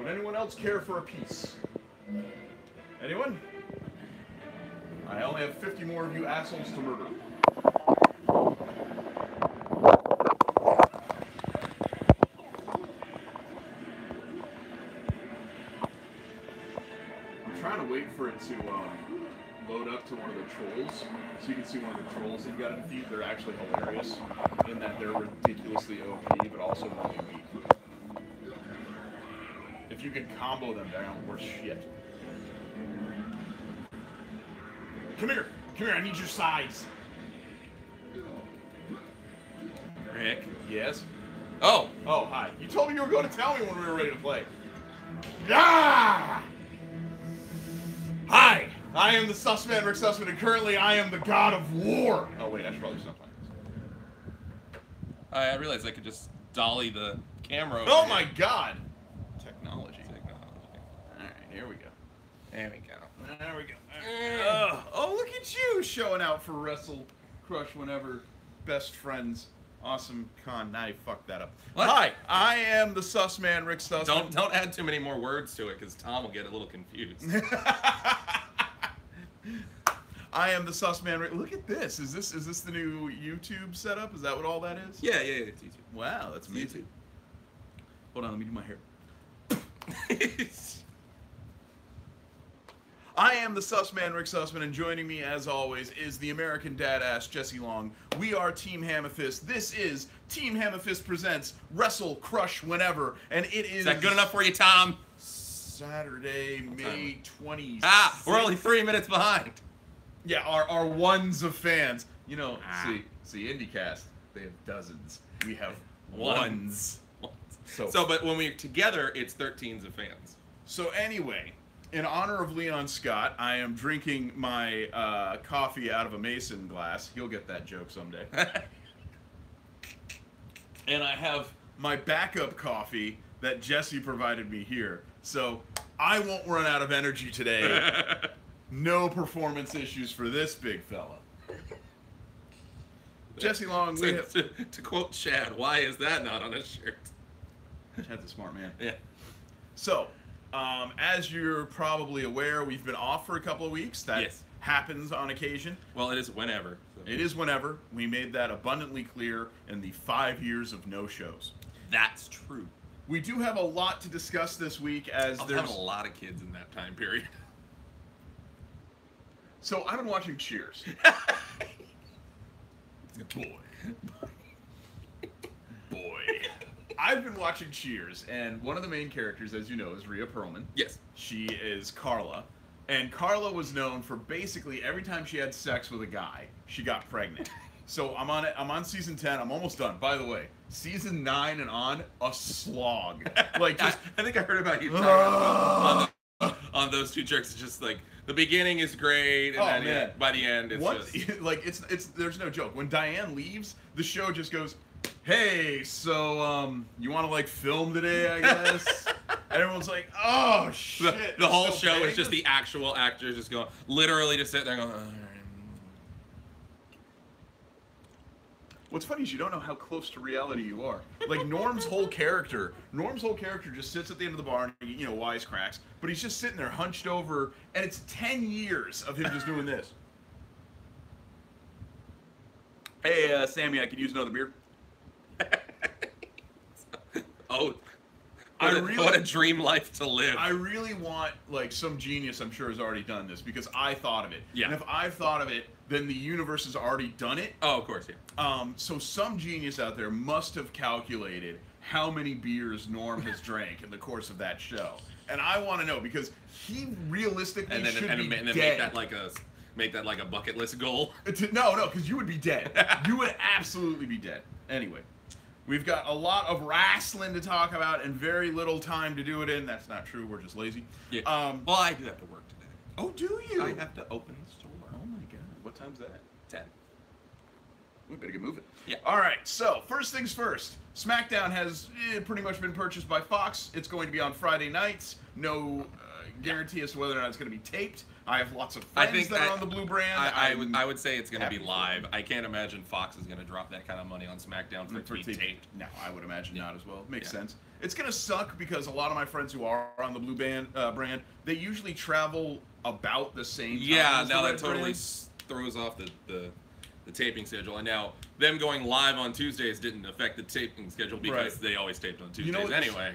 Would anyone else care for a piece? Anyone? I only have 50 more of you assholes to murder. I'm trying to wait for it to load up to one of the trolls, so you can see one of the trolls that you got in the feed. They're actually hilarious in that they're ridiculously OP, but also really weak. If you can combo them down, we're shit. Come here, I need your size. Rick? Yes? Oh, Hi. You told me you were going to tell me when we were ready to play. Ah! Hi, I am the Sussman, Rick Sussman, and currently I am the God of War. Oh wait, I should probably stop playing this. I realized I could just dolly the camera over Oh here. my God! Technology. Alright, Here we go. there we go. There we go. Oh, look at you showing out for Wrestle, Crush Whenever, Best Friends, Awesome Con. Now you fucked that up. What? Hi, I am the Sussman, Rick Sussman. Don't add too many more words to it, because Tom will get a little confused. I am the Sussman, Rick. Look at this. Is this the new YouTube setup? Is that what all that is? Yeah, it's easy. Wow, that's amazing. Hold on, let me do my hair. I am the Sussman, Rick Sussman, and joining me, as always, is the American Dadass, Jesse Long. We are Team Hammerfist. This is Team Hammerfist Presents Wrestle, Crush, Whenever, and it is... Is that good enough for you, Tom? Saturday, May 26th. Ah, we're only 3 minutes behind. Yeah, our ones of fans. You know, see, IndieCast, they have dozens. We have ones. So, but when we're together, it's 13s of fans. So anyway, in honor of Leon Scott, I am drinking my coffee out of a mason glass. He'll get that joke someday. And I have my backup coffee that Jesse provided me here. So I won't run out of energy today. No performance issues for this big fella. Jesse Long, to quote Chad, why is that not on his shirt? Chad's a smart man. Yeah. So, as you're probably aware, we've been off for a couple of weeks. That happens on occasion. Well, it is whenever. So. It is whenever. We made that abundantly clear in the 5 years of no shows. That's true. We do have a lot to discuss this week, as I'll there's have a lot of kids in that time period. So I've been watching Cheers. Boy. I've been watching Cheers, and one of the main characters, as you know, is Rhea Perlman. Yes. She is Carla. And Carla was known for basically every time she had sex with a guy, she got pregnant. So I'm on season 10. I'm almost done. By the way, season 9 and on, a slog. Like, just, I think I heard about you on those two jerks. It's just like the beginning is great, and then by the end, it's just like it's there's no joke. When Diane leaves, the show just goes, "Hey, so you want to like film today? I guess." And everyone's like, "Oh shit!" The whole show is just the actual actors just going, literally just sitting there going. What's funny is you don't know how close to reality you are. Like Norm's whole character just sits at the end of the bar and, you know, wisecracks, but he's just sitting there hunched over, and it's 10 years of him just doing this. Hey, Sammy, I could use another beer. Oh, what a dream life to live. I really want, like, some genius, I'm sure, has already done this, because I thought of it. Yeah. And if I've thought of it, then the universe has already done it. Oh, of course, yeah. So some genius out there must have calculated how many beers Norm has drank in the course of that show. And I want to know, because he realistically should be dead. Make that like a bucket list goal. No, because you would be dead. You would absolutely be dead. Anyway, we've got a lot of wrestling to talk about and very little time to do it in. That's not true. We're just lazy. Yeah. Well, I do have to work today. Oh, do you? I have to open the store. Oh my God. What time's that? 10. We better get moving. Yeah. All right. So first things first. SmackDown has pretty much been purchased by Fox. It's going to be on Friday nights. No guarantee as to whether or not it's going to be taped. I have lots of friends that are on the Blue brand. I would say it's going to be live. I can't imagine Fox is going to drop that kind of money on SmackDown for it to be taped. No, I would imagine not as well. Makes sense. It's going to suck because a lot of my friends who are on the Blue brand, they usually travel about the same time. Yeah, now that totally throws off the taping schedule. And now them going live on Tuesdays didn't affect the taping schedule because they always taped on Tuesdays anyway.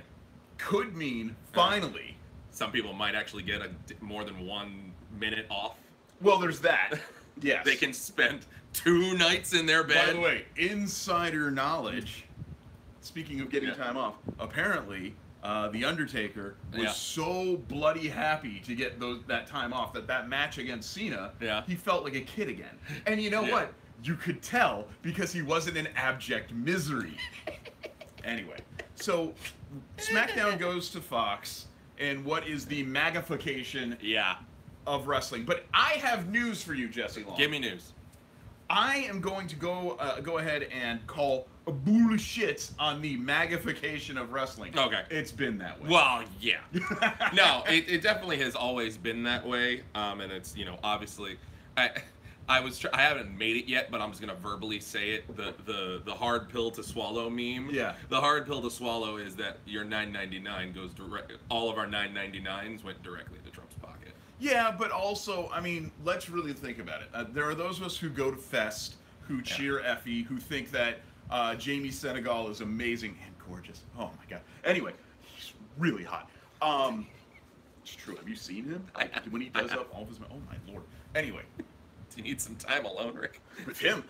Could mean finally some people might actually get more than 1 minute off. Well, there's that. Yes. They can spend 2 nights in their bed. By the way, insider knowledge, speaking of getting time off, apparently The Undertaker was so bloody happy to get that time off that match against Cena, he felt like a kid again. And you know what? You could tell because he wasn't in abject misery. Anyway, so SmackDown goes to Fox, and what is the magnification of wrestling? But I have news for you, Jesse Long. Give me news. I am going to go ahead and call bullshit on the magnification of wrestling. Okay. It's been that way. Well, yeah. No, it definitely has always been that way. And it's, obviously, I haven't made it yet, but I'm just gonna verbally say it. The hard pill to swallow meme. Yeah. The hard pill to swallow is that your $9.99 goes direct. All of our $9.99s went directly to Trump's pocket. Yeah, but also, I mean, let's really think about it. There are those of us who go to Fest, who cheer Effie, who think that Jamie Senegal is amazing and gorgeous. Oh my God. Anyway, he's really hot. It's true. Have you seen him? When he does up all of his. Oh my Lord. Anyway. Do you need some time alone, Rick? With him.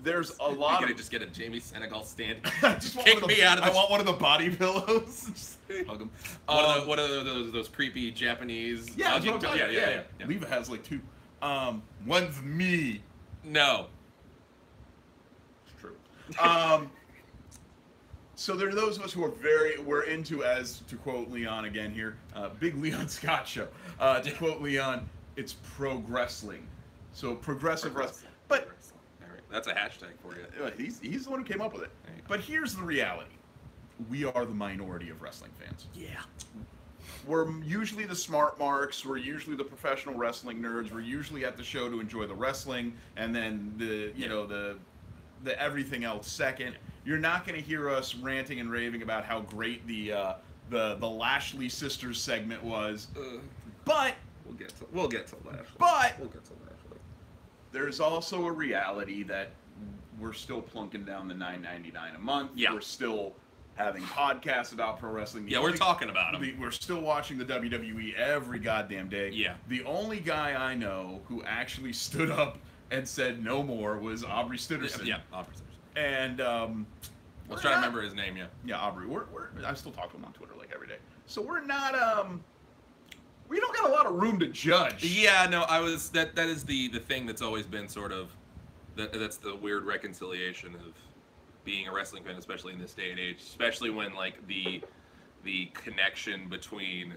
There's a lot You're gonna just get a Jamie Senegal stand. Kick me out of this. I want one of the body pillows. Just hug him. What are those creepy Japanese? Yeah, Leva has like 2. One's me. No. It's true. So there are those of us who are we're into, as to quote Leon again here, big Leon Scott show. To quote Leon, it's progressling. So progressive wrestling. But all right, that's a hashtag for you. He's the one who came up with it. But here's the reality. We are the minority of wrestling fans. Yeah. We're usually the smart marks. We're usually the professional wrestling nerds. We're usually at the show to enjoy the wrestling, and then the everything else second. You're not going to hear us ranting and raving about how great the Lashley sisters segment was. But we'll get to Lashley. But there's also a reality that we're still plunking down the $9.99 a month. Yeah. We're still having podcasts about pro wrestling. We're talking about them. We're still watching the WWE every goddamn day. Yeah. The only guy I know who actually stood up and said no more was Aubrey Stitterson. Yeah, Aubrey Stitterson. And I was trying to remember his name. Yeah, Aubrey. I still talk to him on Twitter like every day. So we're not we don't got a lot of room to judge. Yeah, no, that is the thing that's always been sort of that's the weird reconciliation of being a wrestling fan, especially in this day and age, especially when like the connection between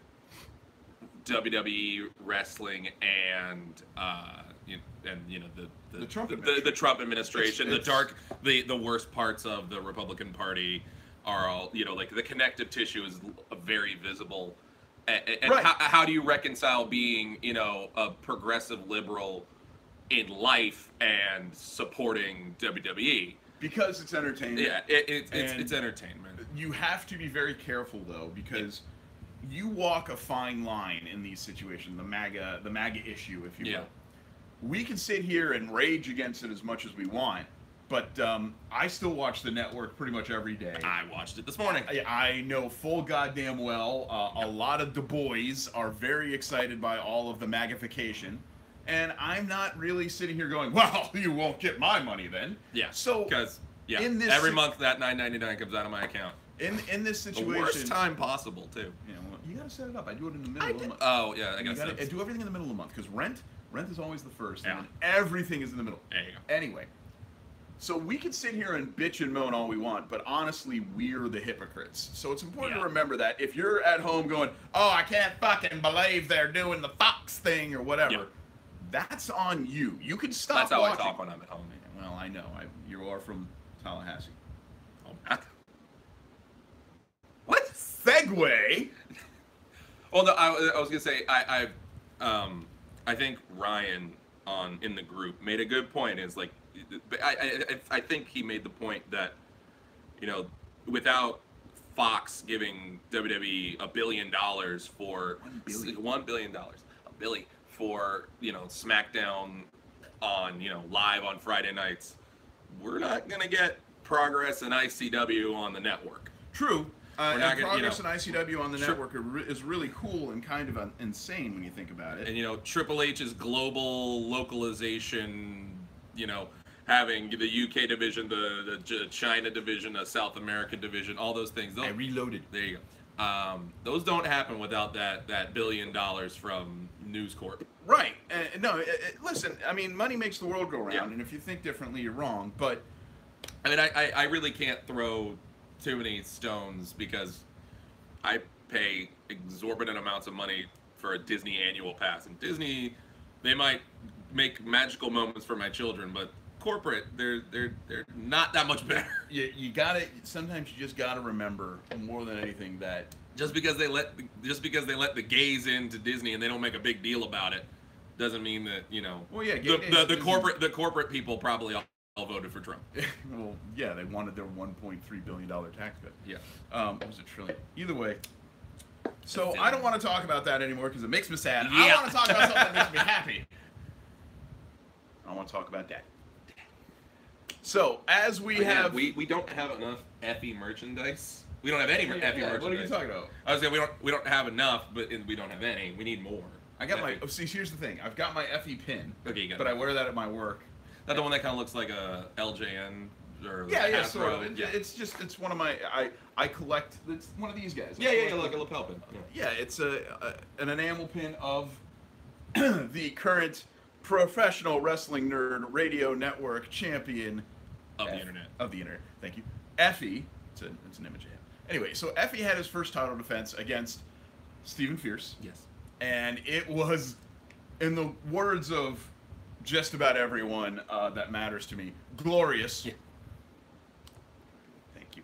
WWE wrestling and the Trump administration, the worst parts of the Republican Party are all, like the connective tissue is very visible. And right. how do you reconcile being, a progressive liberal in life and supporting WWE? Because it's entertainment. Yeah, it's entertainment. You have to be very careful though, because you walk a fine line in these situations. The MAGA issue, if you will. We can sit here and rage against it as much as we want, but I still watch the network pretty much every day. I watched it this morning. I know full goddamn well a lot of Du Bois are very excited by all of the magnification, and I'm not really sitting here going, well, you won't get my money then. Yeah. So because every month that $9.99 comes out of my account. In this situation, the worst time possible too. You gotta set it up. I do it in the middle of the month. Oh yeah, I gotta do everything in the middle of the month because rent is always the first, yeah. And everything is in the middle. There you go. Anyway, so we can sit here and bitch and moan all we want, but honestly, we're the hypocrites. So it's important to remember that if you're at home going, "Oh, I can't fucking believe they're doing the Fox thing" or whatever, that's on you. You can stop. That's how watching. I talk when I'm at home. Well, I know. You are from Tallahassee. What? Segue. Well, no, I was gonna say I think Ryan in the group made a good point. Is like, I think he made the point that, you know, without Fox giving WWE $1 billion for $1 billion, $1 billion for, you know, SmackDown on, you know, live on Friday nights, we're not gonna get Progress and ICW on the network. True. And Progress you know, and ICW on the network is really cool and kind of insane when you think about it. And, you know, Triple H's global localization, you know, having the UK division, the China division, the South American division, all those things. I reloaded. There you go. Those don't happen without that $1 billion from News Corp. Right. No, listen, I mean, money makes the world go round, Yeah. and if you think differently, you're wrong. But I mean, I really can't throw too many stones because I pay exorbitant amounts of money for a Disney annual pass. And Disney, they might make magical moments for my children, but corporate, they're not that much better. you gotta, sometimes you just gotta remember more than anything that just because they let the gays into Disney and they don't make a big deal about it doesn't mean that, you know. Well, yeah, the corporate people probably all voted for Trump. Well, yeah, they wanted their $1.3 billion tax cut. Yeah. It was $1 trillion. Either way. So I don't want to talk about that anymore because it makes me sad. Yeah. I want to talk about something that makes me happy. I want to talk about that. So as we don't have enough Effie merchandise. We don't have any Effie merchandise. What are you talking about? I was saying we don't have enough, but we don't have any. We need more. I got my. See, here's the thing. I've got my Effie pin. Okay, you got but it. I wear that at my work. That the one that kind of looks like a LJN or yeah, sort of. Yeah. It's one of my. I collect. It's one of these guys. Yeah, like a lapel pin. Yeah, it's an enamel pin of the current professional wrestling nerd radio network champion of the internet. Of the internet. Thank you, Effie. It's an image of him. Anyway, so Effie had his first title defense against Stephen Fierce. Yes. And it was, in the words of just about everyone that matters to me, glorious. Yeah. Thank you.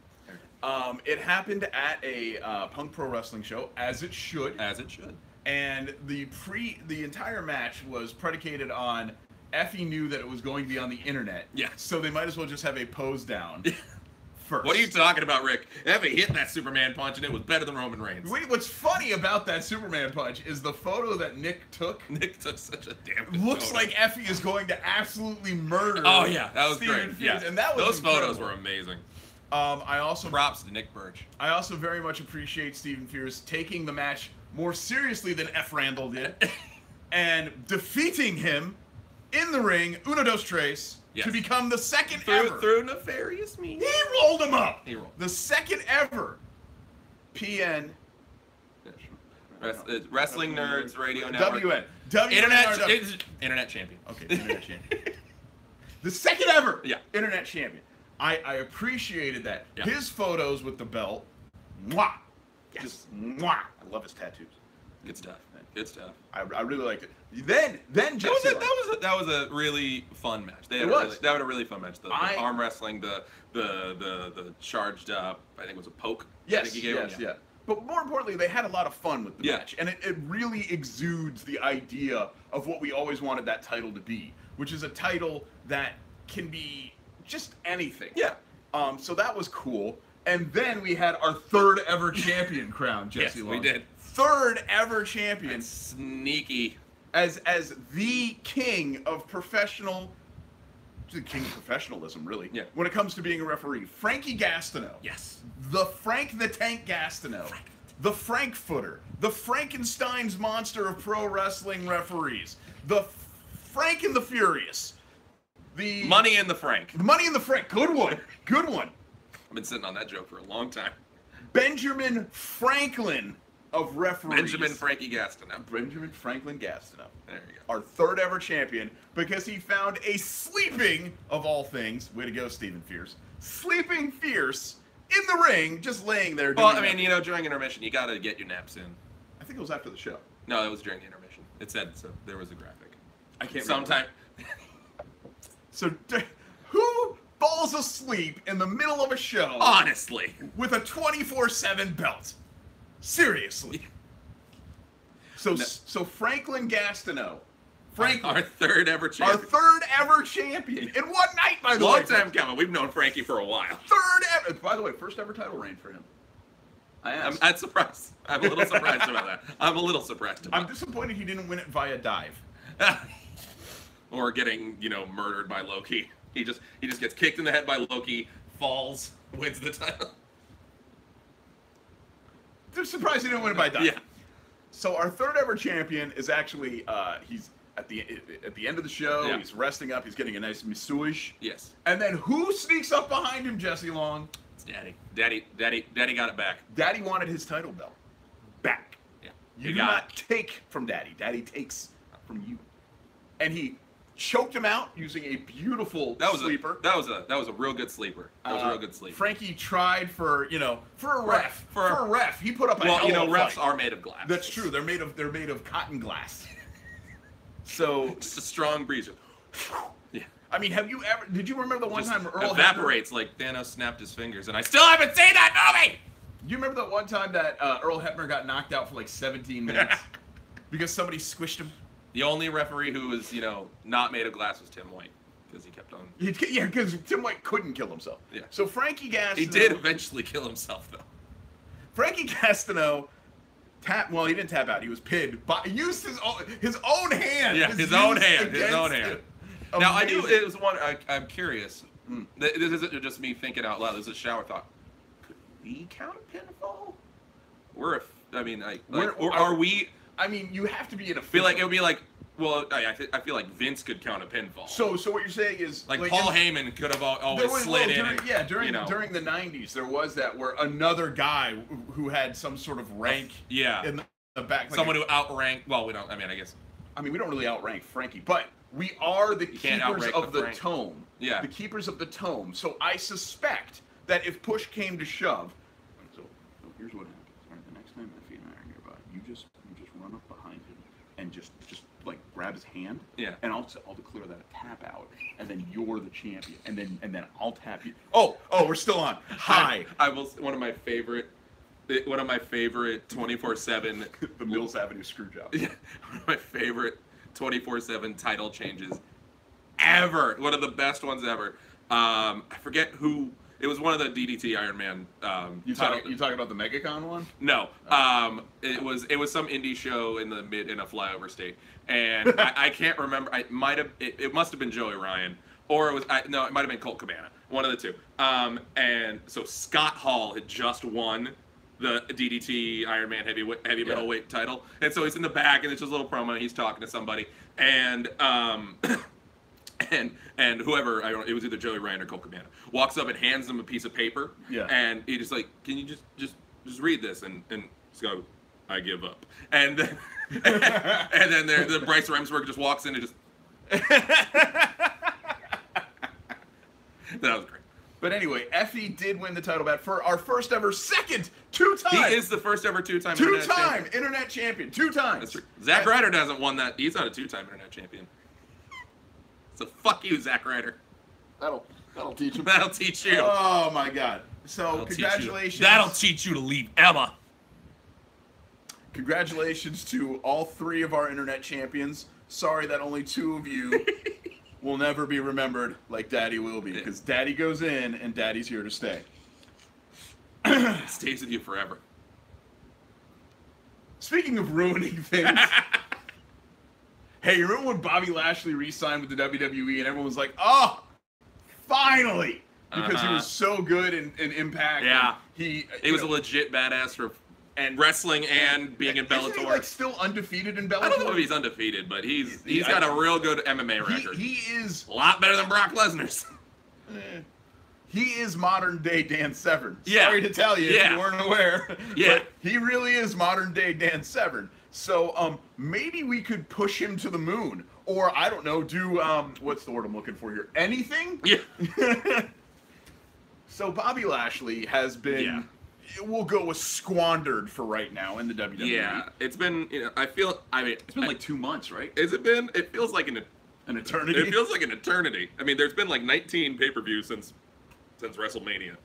It happened at a Punk Pro Wrestling show, as it should. As it should. And the entire match was predicated on Effie knew that it was going to be on the internet. Yeah. So they might as well just have a pose down. First. What are you talking about, Rick? Effie hit that Superman punch and it was better than Roman Reigns. Wait, what's funny about that Superman punch is the photo that Nick took. Nick took such a damn good looks photo. like Effie is going to absolutely murder. Oh yeah, that was Steven great. Fierce, Yeah, and that was those incredible. photos were amazing. I also props to Nick Birch. I also very much appreciate Stephen Fierce taking the match more seriously than F. Randall did, and defeating him in the ring, uno dos tres, to become the second ever. Through nefarious means. He rolled him up. He rolled. The second ever PN. Wrestling Nerds Radio Network. WN. Internet champion. Okay, internet champion. The second ever internet champion. I appreciated that. Yeah. His photos with the belt. Mwah. Yes. Just mwah. I love his tattoos. Good stuff. Good stuff. I really liked it. Then Jesse that was a really fun match. That was a really fun match. The arm wrestling, the charged up. I think it was a poke. Yes. I think he gave him. Yeah. But more importantly, they had a lot of fun with the match, and it really exudes the idea of what we always wanted that title to be, which is a title that can be just anything. Yeah. So that was cool. And then we had our third ever champion crown, Jesse. Yes, Long. we did. Third ever champion. That's sneaky. As the king of professional, the king of professionalism, really. Yeah. When it comes to being a referee, Frankie Gastineau. Yes. The Frank the Tank Gastineau. The Frankfurter. The Frankenstein's monster of pro wrestling referees. The Frank and the Furious. The Money in the Frank. Money in the Frank. Good one. Good one. I've been sitting on that joke for a long time. Benjamin Franklin of referees. Benjamin Frankie Gastineau. Benjamin Franklin Gastineau. There you go. Our third ever champion, because he found a sleeping, of all things, way to go, Stephen Fierce, sleeping Fierce in the ring, just laying there. Well, I mean, during intermission, you got to get your naps in. I think it was after the show. No, it was during the intermission. It said so. There was a graphic. I can't sometime. So, who falls asleep in the middle of a show? Honestly. With a 24/7 belt? Seriously. So Franklin Gastineau Franklin. Our third ever Our champion. third ever champion. In one night, by the way. Long time coming. We've known Frankie for a while. Third ever. By the way, first ever title reign for him. I'm surprised. I'm a little surprised about that. I'm a little surprised about I'm disappointed he didn't win it via dive. Or getting, murdered by Loki. He just gets kicked in the head by Loki, falls, wins the title. I'm surprised he didn't win it by dive. Yeah. So our third ever champion is actually he's at the end of the show. Yeah. He's resting up. He's getting a nice massage. Yes. And then who sneaks up behind him, Jesse Long? It's Daddy. Daddy got it back. Daddy wanted his title belt back. Yeah. You do not take from Daddy. Daddy takes from you. And he choked him out using a beautiful sleeper. That was a real good sleeper. That was a real good sleeper. Frankie tried for a ref. For a ref. He put up a hell of a refs fight. are made of glass. That's true. They're made of cotton glass. So just a strong breeze. Yeah. I mean, did you remember the one time Earl evaporates like Thanos snapped his fingers, and I still haven't seen that movie. Do you remember that one time that Earl Hebner got knocked out for like 17 minutes because somebody squished him? The only referee who was, not made of glass was Tim White, because he kept on. Yeah, because Tim White couldn't kill himself. Yeah. So Frankie Gastineau. He did eventually kill himself, though. Frankie Gastineau well, he didn't tap out. He was pinned, but he used his own hand. Yeah, his own hand. Now I do. It was one. I'm curious. This isn't just me thinking out loud. This is a shower thought. Could we count a pinfall? Are we? I mean, you have to be in a. Feel like it would be like. Well, I feel like Vince could count a pinfall. So what you're saying is like Paul Heyman could have always slid in. During the '90s, there was that where another guy who had some sort of rank. In the back. Someone who outranked. Well, we don't. I guess. We don't really outrank Frankie, but we are the keepers of the tome. Yeah. The keepers of the tome. So I suspect that if push came to shove. So here's what happens. All right, the next time Effie and I are nearby, you just run up behind him and just like grab his hand. Yeah. And I'll declare that a tap out, and then you're the champion, and then I'll tap you. Oh, we're still on. Hi. I will. One of my favorite 24/7 the Mills Avenue screw job. Yeah. One of my favorite 24/7 title changes ever. One of the best ones ever. I forget who. It was one of the DDT Iron Man. You talking about the MegaCon one? No. It was some indie show in a flyover state, and I can't remember. It must have been Joey Ryan, or it might have been Colt Cabana. One of the two. And so Scott Hall had just won the DDT Iron Man heavy middleweight title, and so he's in the back, and it's just a little promo. And he's talking to somebody, and and whoever, I don't know, it was either Joey Ryan or Colt Cabana, walks up and hands him a piece of paper. Yeah. And he just like, can you just read this? And just go, I give up. And then and then the Bryce Remsburg just walks in and just. That was great. But anyway, Effie did win the title back for our first ever two-time. He is the first ever two-time internet champion. 2 times. That's true. Zack Ryder hasn't won that. He's not a 2-time internet champion. So fuck you, Zack Ryder. That'll teach him. That'll teach you. Oh my God. So congratulations. That'll teach you to leave Emma. Congratulations to all 3 of our internet champions. Sorry that only 2 of you will never be remembered like Daddy will be, because Daddy goes in and Daddy's here to stay. It stays with you forever. Speaking of ruining things. Hey, you remember when Bobby Lashley re-signed with the WWE and everyone was like, oh, finally! Because he was so good in Impact. Yeah. He was a legit badass for wrestling and being in Bellator. Isn't he like still undefeated in Bellator? I don't know if he's undefeated, but he's got a real good MMA record. He is a lot better than Brock Lesnar's. He is modern day Dan Severn. Yeah. Sorry to tell you if you weren't aware. Yeah. But he really is modern day Dan Severn. So maybe we could push him to the moon, or I don't know, do what's the word I'm looking for here? Anything? Yeah. So Bobby Lashley has been, we'll go with squandered for right now in the WWE. Yeah, it's been. It's been like 2 months, right? Has it been? It feels like an eternity. It feels like an eternity. I mean, there's been like 19 pay-per-views since WrestleMania.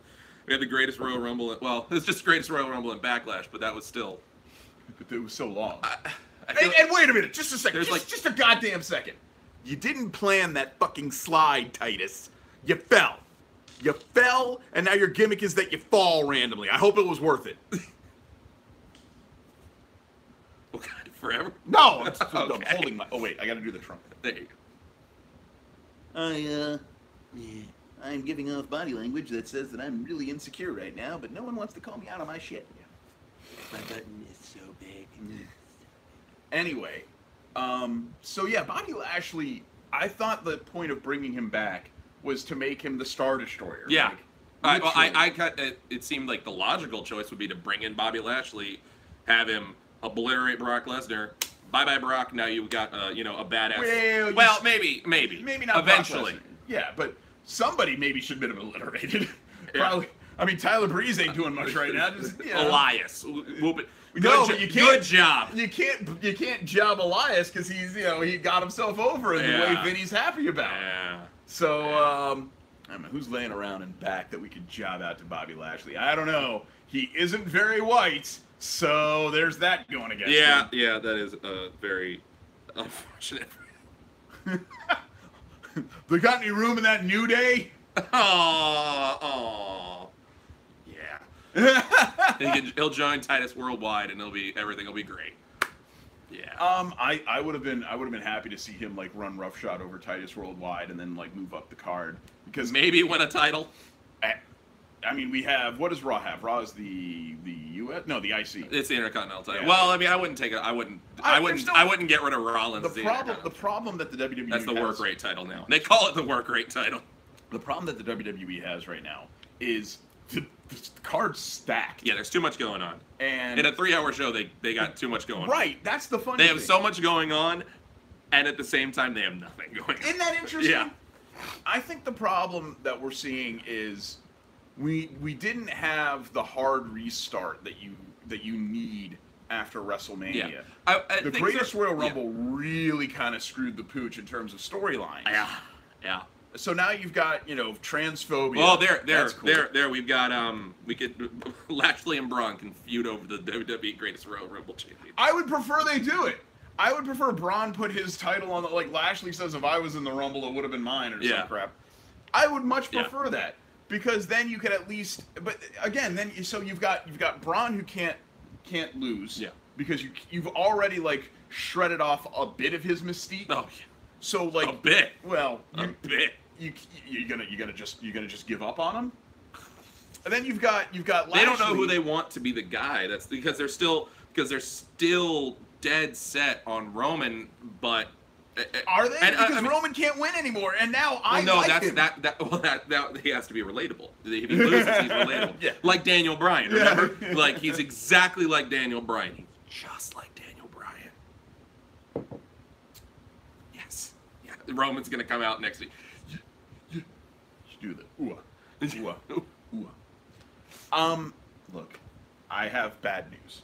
We had the greatest Royal Rumble. It's just greatest Royal Rumble and Backlash, but that was still. But it was so long. And wait a minute, just a second. There's Just a goddamn second. You didn't plan that fucking slide, Titus. You fell. You fell, and now your gimmick is that you fall randomly. I hope it was worth it. What kind of forever? No, I'm Okay. holding my... Oh, wait, I gotta do the trumpet. There you go. I'm giving off body language that says that I'm really insecure right now, but no one wants to call me out on my shit. My button is so big. Anyway, so yeah, Bobby Lashley, I thought the point of bringing him back was to make him the Star Destroyer. Yeah. Like, I got it seemed like the logical choice would be to bring in Bobby Lashley, have him obliterate Brock Lesnar. Bye-bye, Brock. Now you've got, a badass. Well, maybe not eventually. Brock Lesnar. Yeah, but somebody maybe should have been obliterated. Probably. I mean, Tyler Breeze ain't doing much right now. Just, Elias. Whoop it. No, but you can't. Good job. You can't job Elias because he's, he got himself over in the way Vinny's happy about. Yeah. So, I don't know, who's laying around in back that we could job out to Bobby Lashley? I don't know. He isn't very white, so there's that going against him. Yeah, that is very unfortunate. They got any room in that New Day? Oh, yeah. He'll join Titus Worldwide, and everything will be great. Yeah. I would have been happy to see him like run roughshod over Titus Worldwide and then like move up the card because maybe win a title. I mean, we have, what does Raw have? Raw is the US? No, the IC. It's the Intercontinental title. Yeah. Well, I mean, I wouldn't take it. I wouldn't get rid of Rollins. The problem that the WWE that's the work rate title now. They call it the work rate title. The problem that the WWE has right now is the card's stacked. Yeah, there's too much going on. And in a 3-hour show, they got too much going on. Right, that's the funny thing. They thing. have so much going on, and at the same time, they have nothing going on. Isn't that interesting? Yeah. I think the problem that we're seeing is we didn't have the hard restart that you need after WrestleMania. Yeah. I the think Greatest Royal Rumble really kind of screwed the pooch in terms of storylines. Yeah. So now you've got, transphobia. Oh, That's cool. there. We've got Lashley and Braun can feud over the WWE Greatest Royal Rumble Championship. I would prefer they do it. I would prefer Braun put his title on like Lashley says, if I was in the Rumble, it would have been mine or some crap. I would much prefer that because then you could at least. But again, so you've got Braun who can't lose. Yeah. Because you've already like shredded off a bit of his mystique. Oh yeah. So like a bit. Well, a bit. You're gonna just give up on him. And then you've got Lashley. They don't know who they want to be the guy. That's because they're still dead set on Roman, but are they? Because Roman can't win anymore, and now him. That he has to be relatable. If he loses, he's relatable. Yeah. Like Daniel Bryan, remember? Yeah. Like he's exactly like Daniel Bryan. He's just like Daniel Bryan. Yes. Yeah. Roman's gonna come out next week. Do the ooh. Look, I have bad news.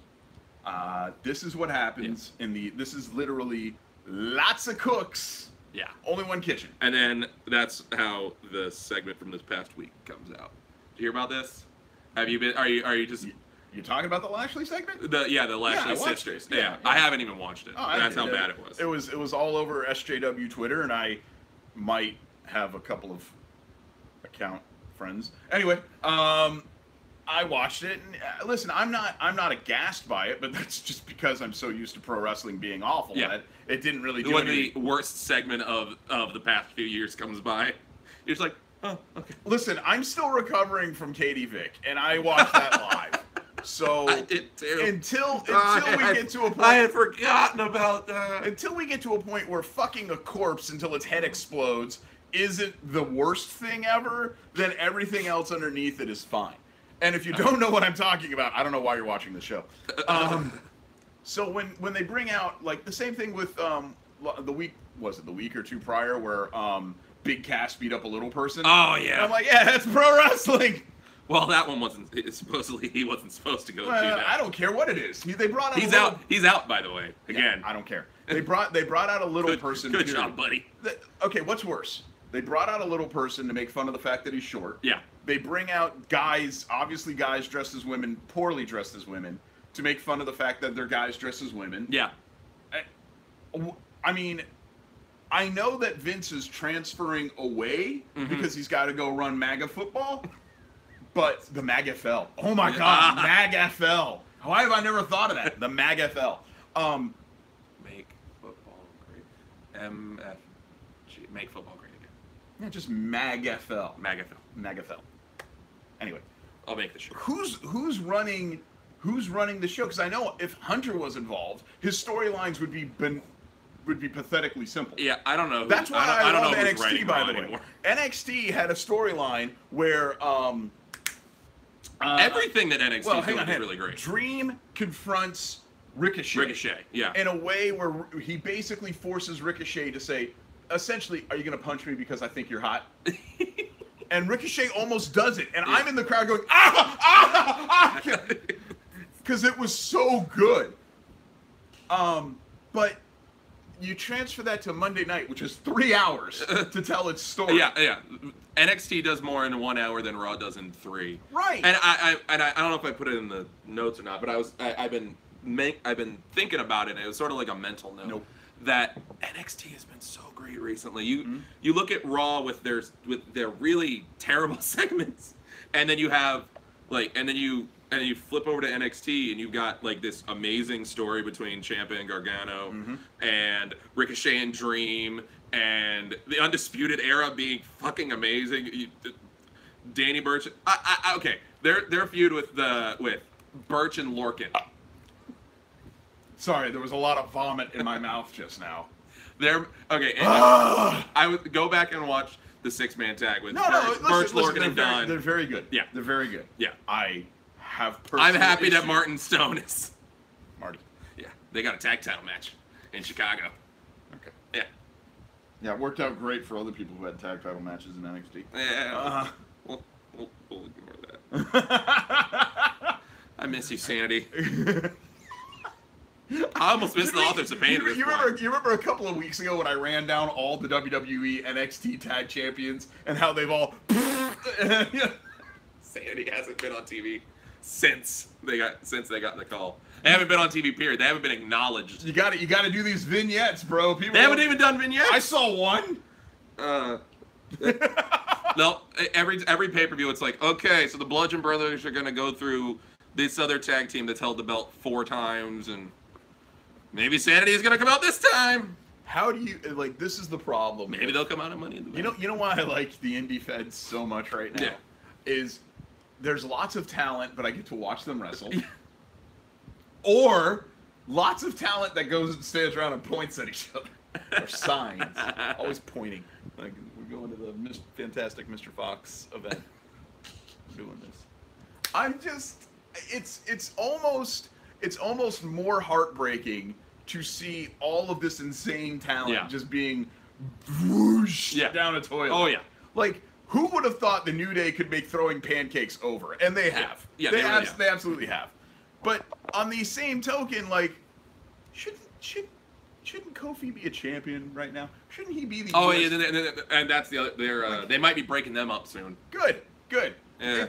This is what happens this is literally lots of cooks. Yeah. Only one kitchen. And then that's how the segment from this past week comes out. Did you hear about this? Have you been? Are you just? You're talking about the Lashley segment? The Lashley sisters. Yeah. I haven't even watched it. That's how bad it was. It was all over SJW Twitter, and I might have a couple of account friends. Anyway, I watched it, and listen, I'm not aghast by it, but that's just because I'm so used to pro wrestling being awful that it didn't really do anything. When the worst segment of the past few years comes by, you're just like, oh, okay. Listen, I'm still recovering from Katie Vick, and I watched that live. So I did too. Until we get to a point, I had forgotten about that. Until we get to a point where fucking a corpse until its head explodes isn't the worst thing ever, then everything else underneath it is fine. And if you don't know what I'm talking about, I don't know why you're watching the show. So when they bring out, like, the same thing with the week or two prior where Big Cass beat up a little person? Oh, yeah. And I'm like, yeah, that's pro wrestling. Well, that one supposedly he wasn't supposed to go do that. I don't care what it is. They brought out He's out, by the way. Again. Yeah, I don't care. They brought out a little person. Good job, buddy. Okay, what's worse? They brought out a little person to make fun of the fact that he's short. Yeah. They bring out guys dressed as women, poorly dressed as women, to make fun of the fact that they're guys dressed as women. Yeah. I mean, I know that Vince is transferring away because he's got to go run MAGA football, but the MAGFL. Oh my God, MAGFL. Why have I never thought of that? The MAGFL. Make football great. MFG. Make football great again. Yeah, just MAGFL. MAGFL. Anyway, I'll make the show. Who's running the show? Because I know if Hunter was involved, his storylines would be pathetically simple. Yeah, I don't know. That's why I love NXT, by the way. Anymore. NXT had a storyline where everything that NXT is really great. Dream confronts Ricochet. Yeah. In a way where he basically forces Ricochet to say, essentially, are you going to punch me because I think you're hot? And Ricochet almost does it. And I'm in the crowd going, because it was so good. But you transfer that to Monday night, which is 3 hours to tell its story. Yeah. NXT does more in 1 hour than Raw does in 3. Right. And I don't know if I put it in the notes or not, but I've been thinking about it, and it was sort of like a mental note that NXT has been so great recently. You look at Raw with their really terrible segments, and then you have and you flip over to NXT and you've got like this amazing story between Ciampa and Gargano and Ricochet and Dream and the Undisputed Era being fucking amazing. Danny Burch. Okay, their feud with Burch and Lorcan. Sorry, there was a lot of vomit in my mouth just now. I would go back and watch the 6-man tag with Burch, Lorcan, and Dunn. They're very good. Yeah, they're very good. Yeah, I'm happy that Martin Stone is Marty. Yeah, they got a tag title match in Chicago. Okay. Yeah. Yeah, it worked out great for other people who had tag title matches in NXT. Yeah. We'll ignore that. I miss you, Sanity. I almost missed the Authors of Pain. You remember a couple of weeks ago when I ran down all the WWE NXT tag champions and how they've all Sanity hasn't been on TV since they got the call. They haven't been on TV, period. They haven't been acknowledged. You got to do these vignettes, bro. They haven't even done vignettes. I saw one. No, every pay-per-view it's like, okay, so the Bludgeon Brothers are gonna go through this other tag team that's held the belt 4 times, and maybe Sanity is gonna come out this time. How do you this is the problem. Maybe they'll come out of Money in the Bank. You know why I like the indie feds so much right now? Yeah. Is there's lots of talent, but I get to watch them wrestle. Or lots of talent that goes and stands around and points at each other. Or signs. Always pointing. Like we're going to the Fantastic Mr. Fox event. Doing this. I'm just it's almost more heartbreaking to see all of this insane talent just being whoosh down a toilet. Oh yeah. Like who would have thought the New Day could make throwing pancakes over? And they have. Yeah, they absolutely have. But on the same token, like, shouldn't Kofi be a champion right now? Shouldn't he be the? Oh yeah, and that's the other. They might be breaking them up soon. Good. Yeah.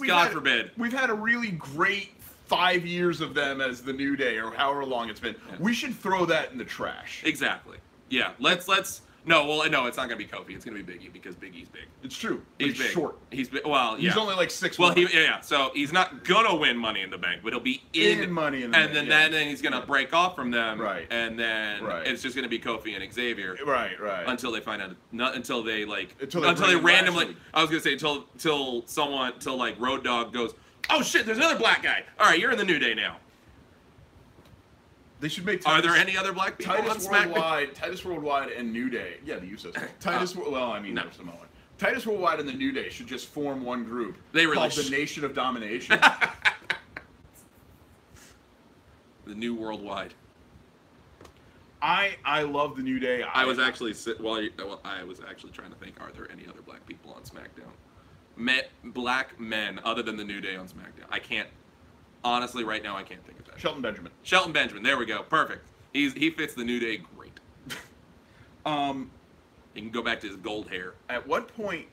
God forbid. We've had a really great 5 years of them as the New Day, or however long it's been. Yeah. We should throw that in the trash. Exactly. Yeah. Let's. No, it's not gonna be Kofi. It's gonna be Big E because Big E's big. It's true. He's big. Short. He's big. Well, yeah. He's only like 6'1". Well, So he's not gonna win Money in the Bank, but he'll be in Money in the Bank. And then he's gonna break off from them. Right. And then it's just gonna be Kofi and Xavier. Right. Until they find out. Until they randomly. I was gonna say until like Road Dogg goes, oh shit, there's another black guy. All right, you're in the New Day now. They should make. Are there any other black people on SmackDown? Titus Worldwide and New Day. Yeah, the Usos. Titus. Well, I mean, they're Samoan. Titus Worldwide and the New Day should just form one group. They really called the Nation of Domination. The New Worldwide. I love the New Day. I was actually trying to think: are there any other black people on SmackDown? Black men other than the New Day on SmackDown. I can't. Honestly, right now, I can't think of that. Shelton Benjamin. There we go. Perfect. He fits the New Day great. He can go back to his gold hair. At what point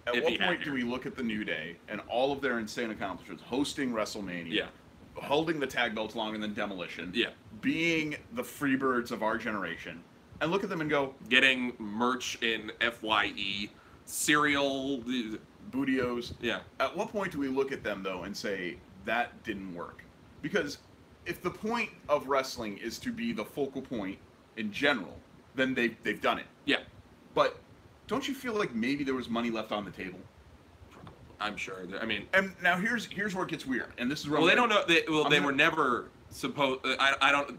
do we look at the New Day and all of their insane accomplishments, hosting WrestleMania, holding the tag belts longer than Demolition, being the Freebirds of our generation, and look at them and go, getting merch in FYE, cereal, Bootios. yeah. At what point do we look at them, though, and say, that didn't work? Because if the point of wrestling is to be the focal point in general, then they've done it. Yeah. But don't you feel like maybe there was money left on the table? I'm sure. I mean, and now here's where it gets weird, and this is where they don't know. They were never supposed. I don't.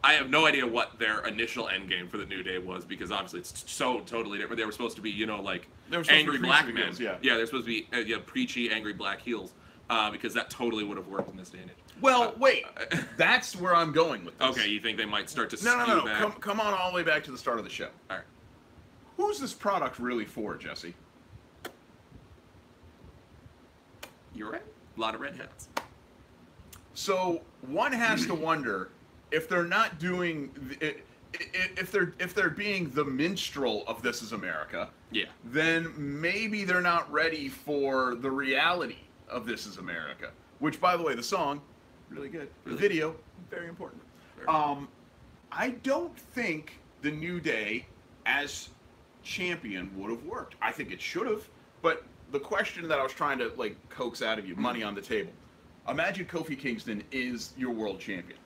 I have no idea what their initial end game for the New Day was, because obviously it's so totally different. They were supposed to be, like angry black men. Heels, yeah, they're supposed to be preachy, angry black heels, because that totally would have worked in this day and age. Well, wait, that's where I'm going with this. Okay, you think they might start to no. back? Come on all the way back to the start of the show. All right. Who's this product really for, Jesse? You're right. A lot of red hats. So one has to wonder if they're not doing if they're being the minstrel of This Is America. Yeah. Then maybe they're not ready for the reality of This Is America. Which, by the way, the song really good. Really? The video very important. I don't think the New Day as champion would have worked. I think it should have, but the question that I was trying to coax out of you, money on the table. Imagine Kofi Kingston is your world champion.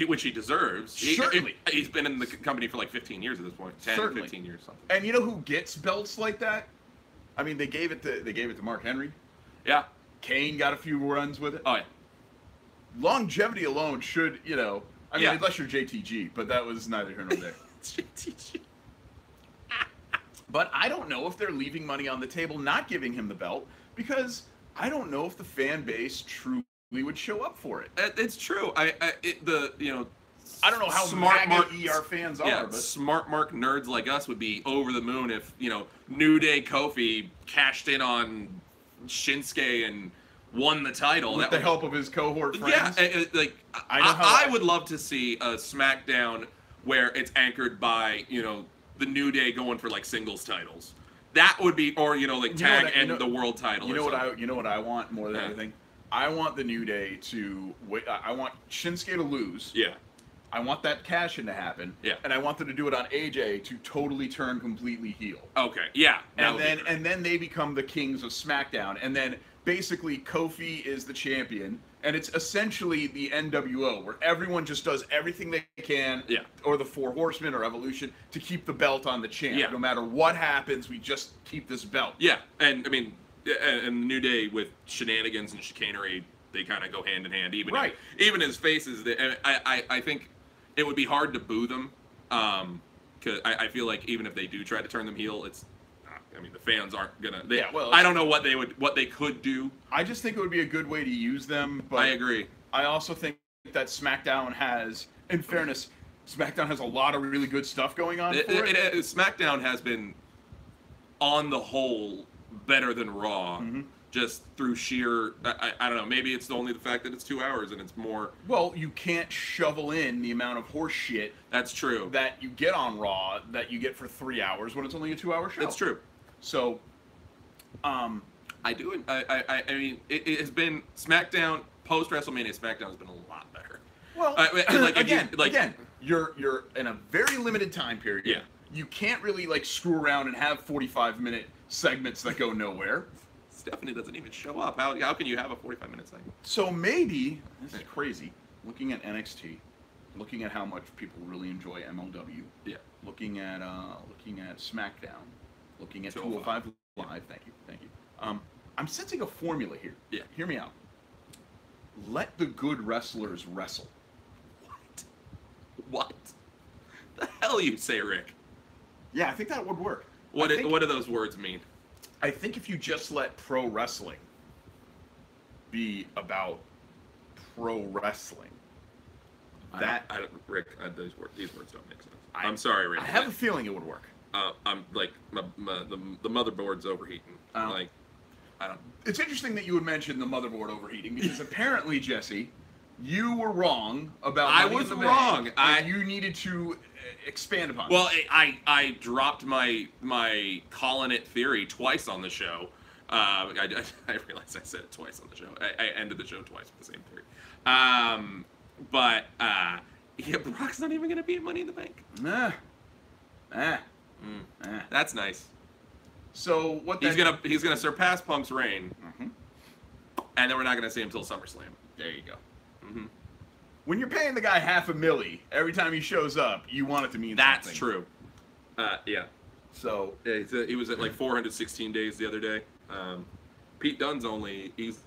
Which he deserves. Certainly. He's been in the company for 15 years at this point. 10, Certainly. 15 years, something. And you know who gets belts like that? I mean, they gave it to Mark Henry. Yeah. Kane got a few runs with it. Oh, yeah. Longevity alone should, I mean, Yeah. unless you're JTG, but that was neither here nor there. JTG. But I don't know if they're leaving money on the table, not giving him the belt, because I don't know if the fan base truly would show up for it. It's true. I don't know how smart MAGA ER fans are, but smart mark nerds like us would be over the moon if New Day Kofi cashed in on Shinsuke and won the title with the help of his cohort friends. Yeah, I would love to see a SmackDown where it's anchored by the New Day going for singles titles. That would be, or tag and the world title. You know what I want more than anything. I want the New Day to wait. I want Shinsuke to lose. Yeah. I want that cash in to happen. Yeah. And I want them to do it on AJ to totally turn completely heel. Okay. Yeah. And then they become the kings of SmackDown. And then basically Kofi is the champion, and it's essentially the NWO where everyone just does everything they can, or the Four Horsemen or Evolution, to keep the belt on the champ. Yeah. No matter what happens, we just keep this belt. Yeah. And I mean, and New Day with shenanigans and chicanery, they kind of go hand in hand. Even as faces, I think it would be hard to boo them, because I feel like even if they do try to turn them heel, the fans aren't gonna. I don't know what they could do. I just think it would be a good way to use them. But I agree. I also think that SmackDown has, in fairness, SmackDown has a lot of really good stuff going on. SmackDown has been, on the whole, better than Raw. Mm-hmm. Just through sheer, I don't know, maybe it's only the fact that it's 2 hours and it's more. Well, you can't shovel in the amount of horse shit. That's true. That you get on Raw that you get for 3 hours when it's only a 2-hour show. That's true. So, I mean, it has been SmackDown post WrestleMania. SmackDown has been a lot better. Well, again, you're in a very limited time period. Yeah. You can't really screw around and have 45-minute segments that go nowhere. Stephanie doesn't even show up. How can you have a 45-minute segment? So maybe, this is crazy, looking at NXT, looking at how much people really enjoy MLW, looking at SmackDown, looking at 205 Live, thank you. I'm sensing a formula here. Yeah. Hear me out. Let the good wrestlers wrestle. What? The hell you say, Rick? Yeah, I think that would work. What do those words mean? I think if you just let pro wrestling be about pro wrestling, Rick, these words don't make sense. I'm sorry, Rick. I have a feeling it would work. I'm the motherboard's overheating. I don't. It's interesting that you would mention the motherboard overheating, because apparently, Jesse, you were wrong about. I was wrong. You needed to expand upon. Well, I dropped my calling it theory twice on the show. I realized I said it twice on the show. I ended the show twice with the same theory. But Yeah, Brock's not even gonna be at Money in the Bank. That's nice. So what? He's gonna surpass Punk's reign, and then we're not gonna see him till SummerSlam. There you go. When you're paying the guy $500,000 every time he shows up, you want it to mean That's something. true. Yeah. So Yeah, he was at like 416 days the other day. Pete Dunne's only he's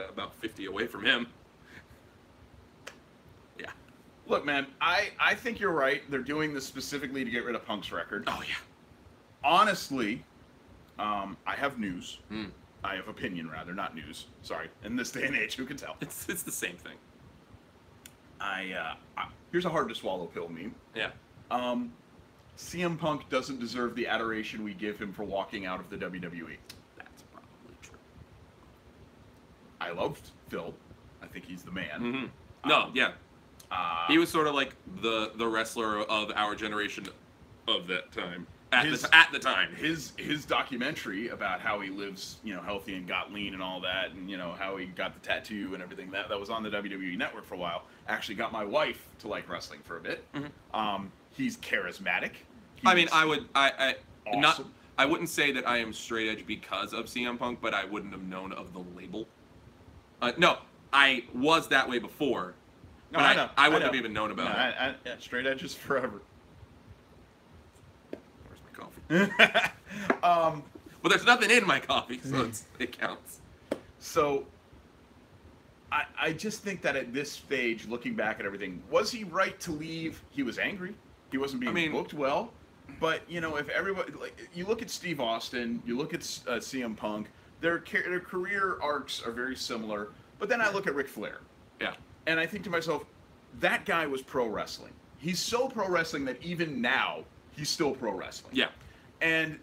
about 50 away from him. Yeah. Look, man, I think you're right. They're doing this specifically to get rid of Punk's record. Oh yeah. Honestly, I have news. I have opinion, rather, not news. Sorry. In this day and age, who can tell? It's the same thing. Here's a hard to swallow pill meme. Yeah. CM Punk doesn't deserve the adoration we give him for walking out of the WWE. That's probably true. I loved Phil. I think he's the man. No, yeah. He was sort of like the wrestler of our generation of that time. At the time. His documentary about how he lives, healthy and got lean and all that, and how he got the tattoo and everything that was on the WWE Network for a while, actually got my wife to like wrestling for a bit. He's charismatic. I mean, I awesome. I wouldn't say that I am straight edge because of CM Punk, but I wouldn't have known of the label. No, I was that way before. No, but I wouldn't have even known about it. Yeah, straight edge is forever. Where's my coffee? Well, there's nothing in my coffee, so it counts. So, I just think that at this stage, looking back at everything, was he right to leave? He was angry. He wasn't being booked well. But, if everybody... you look at Steve Austin, you look at CM Punk, their career arcs are very similar. But then I look at Ric Flair. Yeah. And I think to myself, that guy was pro wrestling. He's so pro wrestling that even now, he's still pro wrestling. Yeah. And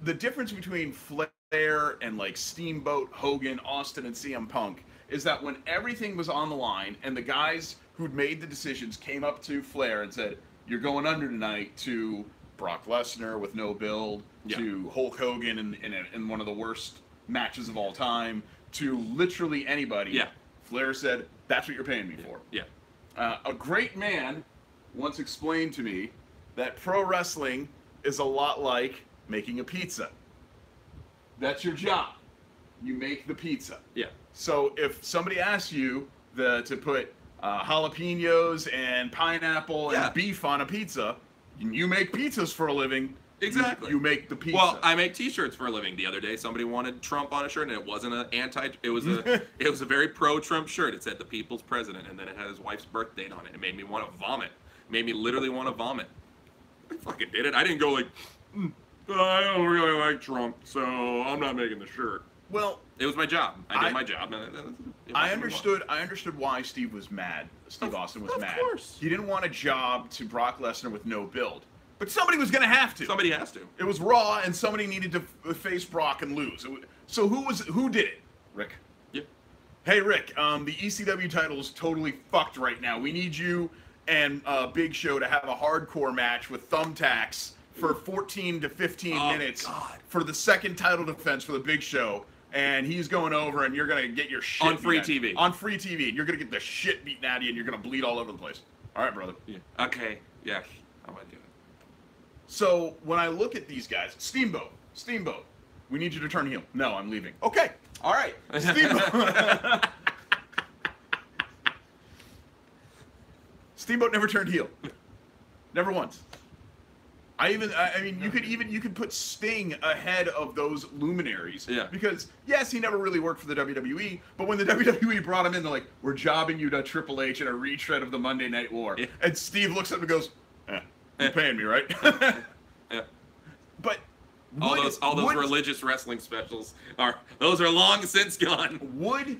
the difference between Flair and like Steamboat, Hogan, Austin, and CM Punk is that when everything was on the line and the guys who'd made the decisions came up to Flair and said, "You're going under tonight," to Brock Lesnar with no build, to Hulk Hogan in one of the worst matches of all time, to literally anybody. Yeah. Flair said, "That's what you're paying me for." Yeah. A great man once explained to me that pro wrestling is a lot like making a pizza. That's your job. You make the pizza. Yeah. So if somebody asks you to put jalapenos and pineapple and beef on a pizza, and you make pizzas for a living. Exactly. You make the pizza. Well, I make T-shirts for a living. The other day, somebody wanted Trump on a shirt, and it wasn't an anti. It was a very pro-Trump shirt. It said "the People's President," and then it had his wife's birth date on it. It made me want to vomit. It made me literally want to vomit. I fucking did it. I didn't go like, I don't really like Trump, so I'm not making the shirt. Well, it was my job. I did my job. I understood why Steve was mad. Steve Austin was mad. Of course. He didn't want a job to Brock Lesnar with no build. But somebody was going to have to. Somebody has to. It was Raw, and somebody needed to face Brock and lose. So who did it? Rick. Yep. Hey, Rick, the ECW title is totally fucked right now. We need you and Big Show to have a hardcore match with thumbtacks for 14 to 15 minutes for the second title defense for the Big Show. And he's going over, and you're going to get your shit on free TV. On free TV, and you're going to get the shit beaten out of you, and you're going to bleed all over the place. All right, brother. Yeah. Okay. Yeah. I'm going to do it. So when I look at these guys, Steamboat, we need you to turn heel. No, I'm leaving. Okay. All right. Steamboat. Steamboat never turned heel. Never once. I mean, you could put Sting ahead of those luminaries. Yeah. Because yes, he never really worked for the WWE, but when the WWE brought him in, they're like, "We're jobbing you to Triple H in a retread of the Monday Night War." Yeah. And Steve looks at him and goes, "You're paying me, right?" Yeah. But all those religious wrestling specials are long since gone.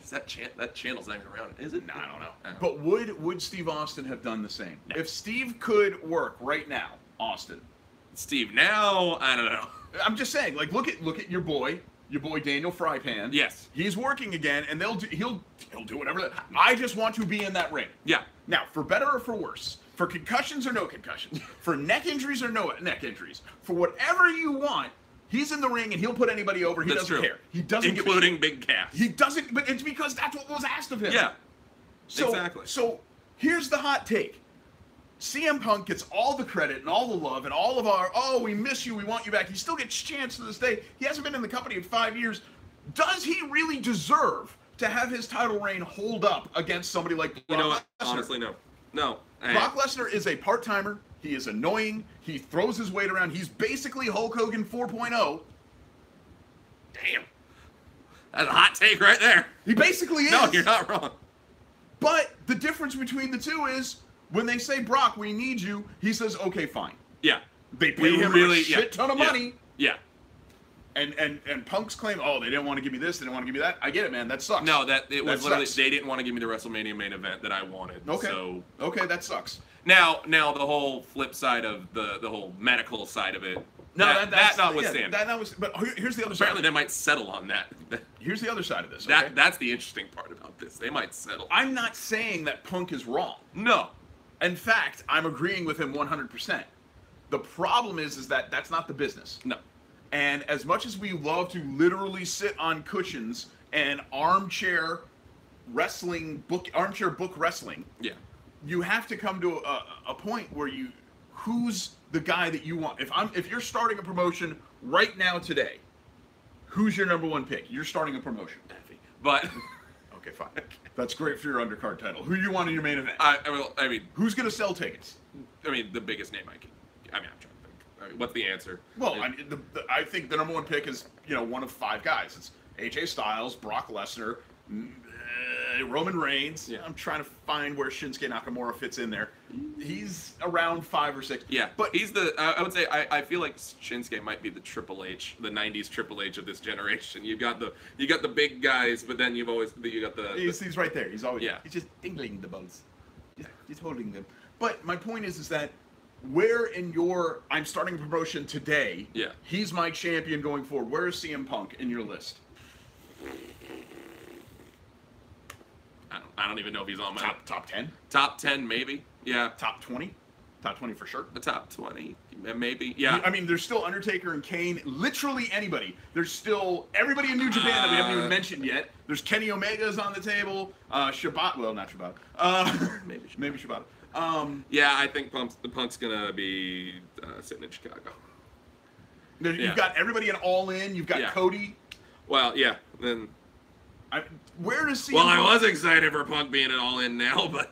That channel's not even around, is it? No, I don't know. But would Steve Austin have done the same? No. If Steve could work right now, Austin. Steve now, I don't know. I'm just saying, like, look at your boy Daniel Frypan. Yes. He's working again, and he'll do whatever. I just want to be in that ring. Yeah. Now, for better or for worse, for concussions or no concussions, for neck injuries or no neck injuries, for whatever you want, he's in the ring and he'll put anybody over. He doesn't care. He doesn't, including Big Cass. He doesn't, but it's because that's what was asked of him. Yeah. So, exactly. So Here's the hot take. CM Punk gets all the credit and all the love and all of our, oh, we miss you, we want you back. He still gets chance to this day. He hasn't been in the company in 5 years. Does he really deserve to have his title reign hold up against somebody like Brock You know what? Lesnar? Honestly, no. No. Brock Lesnar is a part-timer. He is annoying. He throws his weight around. He's basically Hulk Hogan 4.0. Damn. That's a hot take right there. He basically is. No, you're not wrong. But the difference between the two is when they say, Brock, we need you, he says, okay, fine. Yeah. They pay him a shit ton of money. Yeah. And Punk's claim, oh, they didn't want to give me this, they didn't want to give me that. I get it, man. That sucks. No, it was literally sucks. they didn't want to give me the WrestleMania main event that I wanted. Okay. So okay, that sucks. now the whole flip side of the whole medical side of it. No, that notwithstanding. But here's the other side. Apparently they might settle on that. Here's the other side of this. Okay? That's the interesting part about this. They might settle. I'm not saying that Punk is wrong. No. In fact, I'm agreeing with him 100%. The problem is that that's not the business. No. And as much as we love to literally sit on cushions and armchair book wrestling, Yeah. you have to come to a point where who's the guy that you want? If you're starting a promotion right now today, who's your number one pick? You're starting a promotion. But okay, fine. That's great for your undercard title. Who do you want in your main event? I mean, who's gonna sell tickets? the biggest name I can. I'm trying to think. What's the answer? Well, I think the number one pick is one of 5 guys. It's AJ Styles, Brock Lesnar, Roman Reigns. Yeah. I'm trying to find where Shinsuke Nakamura fits in there. He's around 5 or 6. Yeah, but he's the. I would say I feel like Shinsuke might be the Triple H, the '90s Triple H of this generation. You got the big guys, but then you got the. He's right there. He's always. Yeah. He's just dingling the balls. Just holding them. But my point is that where in your I'm starting a promotion today. Yeah. He's my champion going forward. Where is CM Punk in your list? I don't even know if he's on my top 10. Top 10 maybe. Yeah. Top 20. Top 20 for sure. The top 20 maybe. Yeah. I mean, there's still Undertaker and Kane. Literally anybody. There's still everybody in New Japan that we haven't even mentioned yet. There's Kenny Omega's on the table. Shibata. Well, not Shibata. Maybe Shibata. Yeah, I think Punk's gonna be sitting in Chicago. You've got everybody in All In. You've got Cody. Well, yeah. Then. Where does CM Well, I Punk... was excited for Punk being an All In now, but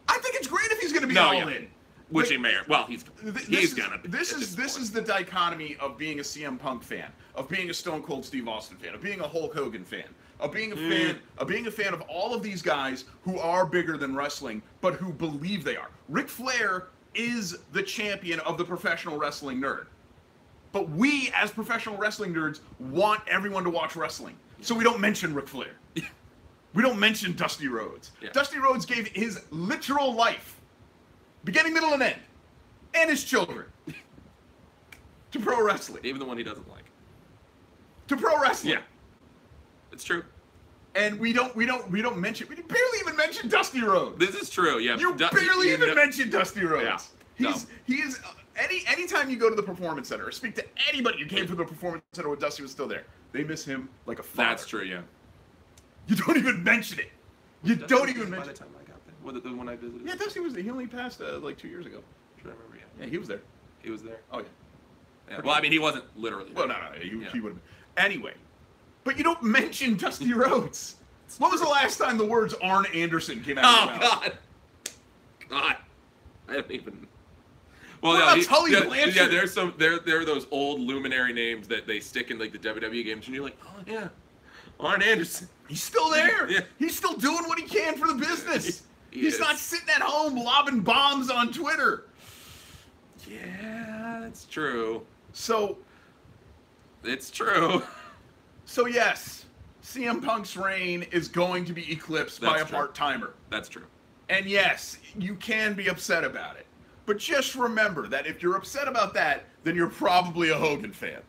I think it's great if he's going to be All In. Which he may. Well, he's gonna be. This is the dichotomy of being a CM Punk fan, of being a Stone Cold Steve Austin fan, of being a Hulk Hogan fan, of being a fan of all of these guys who are bigger than wrestling, but who believe they are. Ric Flair is the champion of the professional wrestling nerd. But we, as professional wrestling nerds, want everyone to watch wrestling. So we don't mention Ric Flair. We don't mention Dusty Rhodes. Yeah. Dusty Rhodes gave his literal life, beginning, middle, and end, and his children, to pro wrestling. Even the one he doesn't like. To pro wrestling. Yeah. It's true. And we barely even mention Dusty Rhodes. This is true. Yeah. You barely even mention Dusty Rhodes. Yeah. He is anytime you go to the Performance Center or speak to anybody who came from the Performance Center when Dusty was still there, they miss him like a father. That's true. Yeah. You don't even mention it. You don't even mention it. By the time I got there, was it the one I visited? Yeah, Dusty was there. He only passed like 2 years ago. Should I remember? Yeah, he was there. He was there. Oh yeah. Yeah. Well, I mean, he wasn't literally. Well, no, he would have been. Anyway, but you don't mention Dusty Rhodes. When was the last time the words Arn Anderson came out of your mouth? God. I don't even. Well, what about Tully Blanchard? Yeah, there's there are those old luminary names that they stick in like the WWE games, and you're like, oh yeah, Arn Anderson. He's still there. Yeah. He's still doing what he can for the business. He's is. not sitting at home lobbing bombs on Twitter. Yeah, that's true. So, it's true. So yes, CM Punk's reign is going to be eclipsed by a part-timer. That's true. And yes, you can be upset about it. But just remember that if you're upset about that, then you're probably a Hogan fan.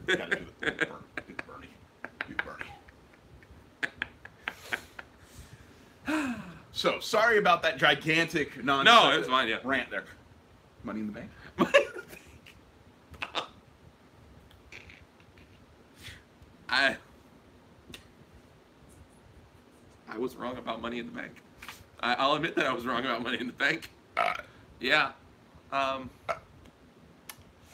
Gotta do the Bernie. Do Bernie. So, sorry about that gigantic No, it's fine, yeah. rant there. Money in the Bank? I was wrong about Money in the Bank. I'll admit that I was wrong about Money in the Bank. Yeah. How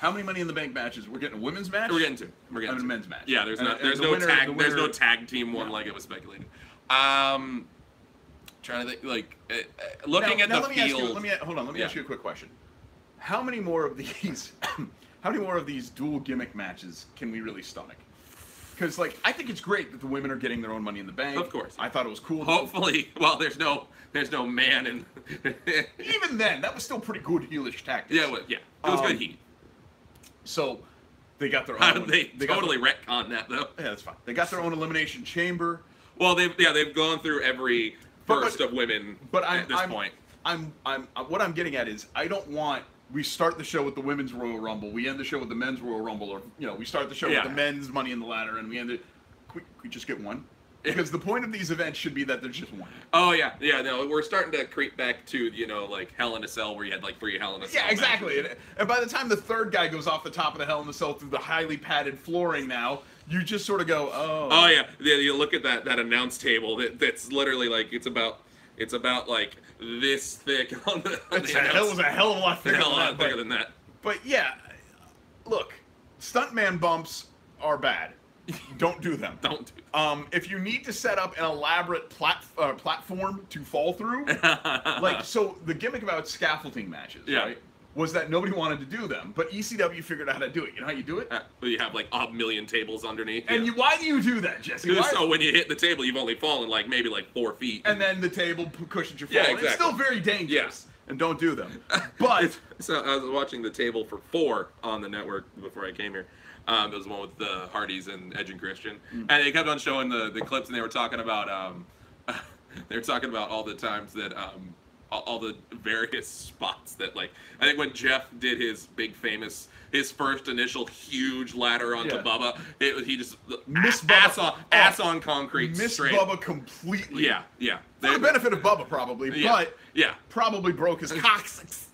many Money in the Bank matches? We're getting a women's match. We're getting a men's match. Yeah, there's no tag team one like it was speculated. Trying to think, like, looking at the field. Let me ask you a quick question. How many more of these? How many more of these dual gimmick matches can we really stomach? Because, like, I think it's great that the women are getting their own Money in the Bank. Of course. I thought it was cool. Hopefully, well, there's no man in. Even then, that was still pretty good heelish tactics. Yeah, it was good heat. So, they got their own. They totally retconned that though. Yeah, that's fine. They got their own elimination chamber. Well, they've gone through every burst of women. But at this point, what I'm getting at is I don't want. We start the show with the women's Royal Rumble. We end the show with the men's Royal Rumble, or we start the show with the men's Money in the Ladder, and we end it. Can we just get one? Because the point of these events should be that there's just one. Oh yeah. No, we're starting to creep back to like Hell in a Cell, where you had like 3 Hell in a Cell. Yeah, exactly. And by the time the third guy goes off the top of the Hell in a Cell through the highly padded flooring, now you just sort of go, oh. Oh yeah. You look at that announce table. That's literally like it's about like this thick on the. It was a hell of a lot thicker than that. But yeah, look, stuntman bumps are bad. Don't do them. Don't do them. If you need to set up an elaborate platform to fall through, like, so the gimmick about scaffolding matches, right, was that nobody wanted to do them, but ECW figured out how to do it. You know how you do it? You have like a million tables underneath. And why do you do that, Jesse? So when you hit the table, you've only fallen like maybe like 4 feet. And then the table cushions your fall. Yeah, exactly. It's still very dangerous. And don't do them. But so I was watching the table for 4 on the network before I came here. It was the one with the Hardys and Edge and Christian, and they kept on showing the clips, and they were talking about all the times that all the various spots that, like, I think when Jeff did his big famous, his first initial huge ladder onto Bubba, he just missed ass on concrete, missed straight. Bubba completely. Yeah. For the benefit of Bubba, probably, but probably broke his coccyx.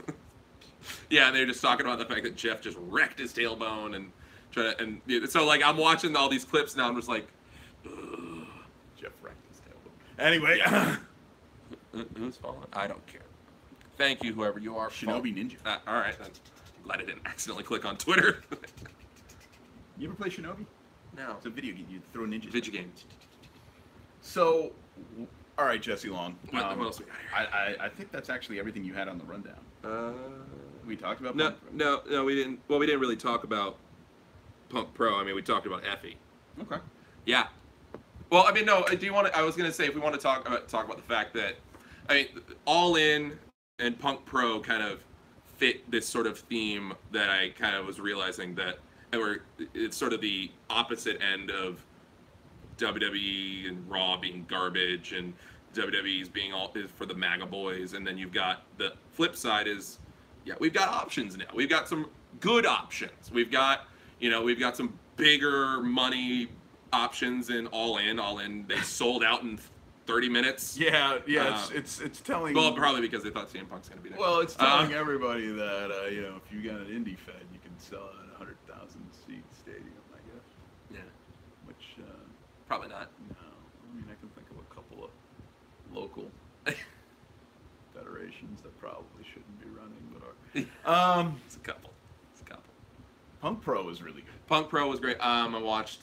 Yeah, and they were just talking about the fact that Jeff just wrecked his tailbone and. So like I'm watching all these clips now. I'm just like, ugh. Jeff wrecked his tailbone. Anyway, who's falling? I don't care. Thank you, whoever you are. Shinobi Ninja. All right, I'm glad I didn't accidentally click on Twitter. You ever play Shinobi? No. It's a video game. You throw ninjas. Video games. So, all right, Jesse Long. What else we got here? I think that's actually everything you had on the rundown. We talked about. No, we didn't. Well, we didn't really talk about Punk Pro. I mean, we talked about Effie. Okay. Yeah. Well, I mean, no. Do you want to? I was gonna say if we want to talk about the fact that, I mean, All In and Punk Pro kind of fit this sort of theme that I kind of was realizing that, it's sort of the opposite end of WWE and Raw being garbage and WWE's being all is for the MAGA boys, and then you've got the flip side is, we've got options now. We've got some good options. We've got some bigger money options in All In. All In, they sold out in 30 minutes. Yeah, it's telling. Well, probably because they thought CM Punk's gonna be there. Well, it's telling everybody that if you got an indie fed, you can sell out a 100,000 seat stadium, I guess. Yeah. Which probably not. No, I mean I can think of a couple of local federations that probably shouldn't be running, but are. It's a couple. Punk Pro is really good. Punk Pro was great. I've watched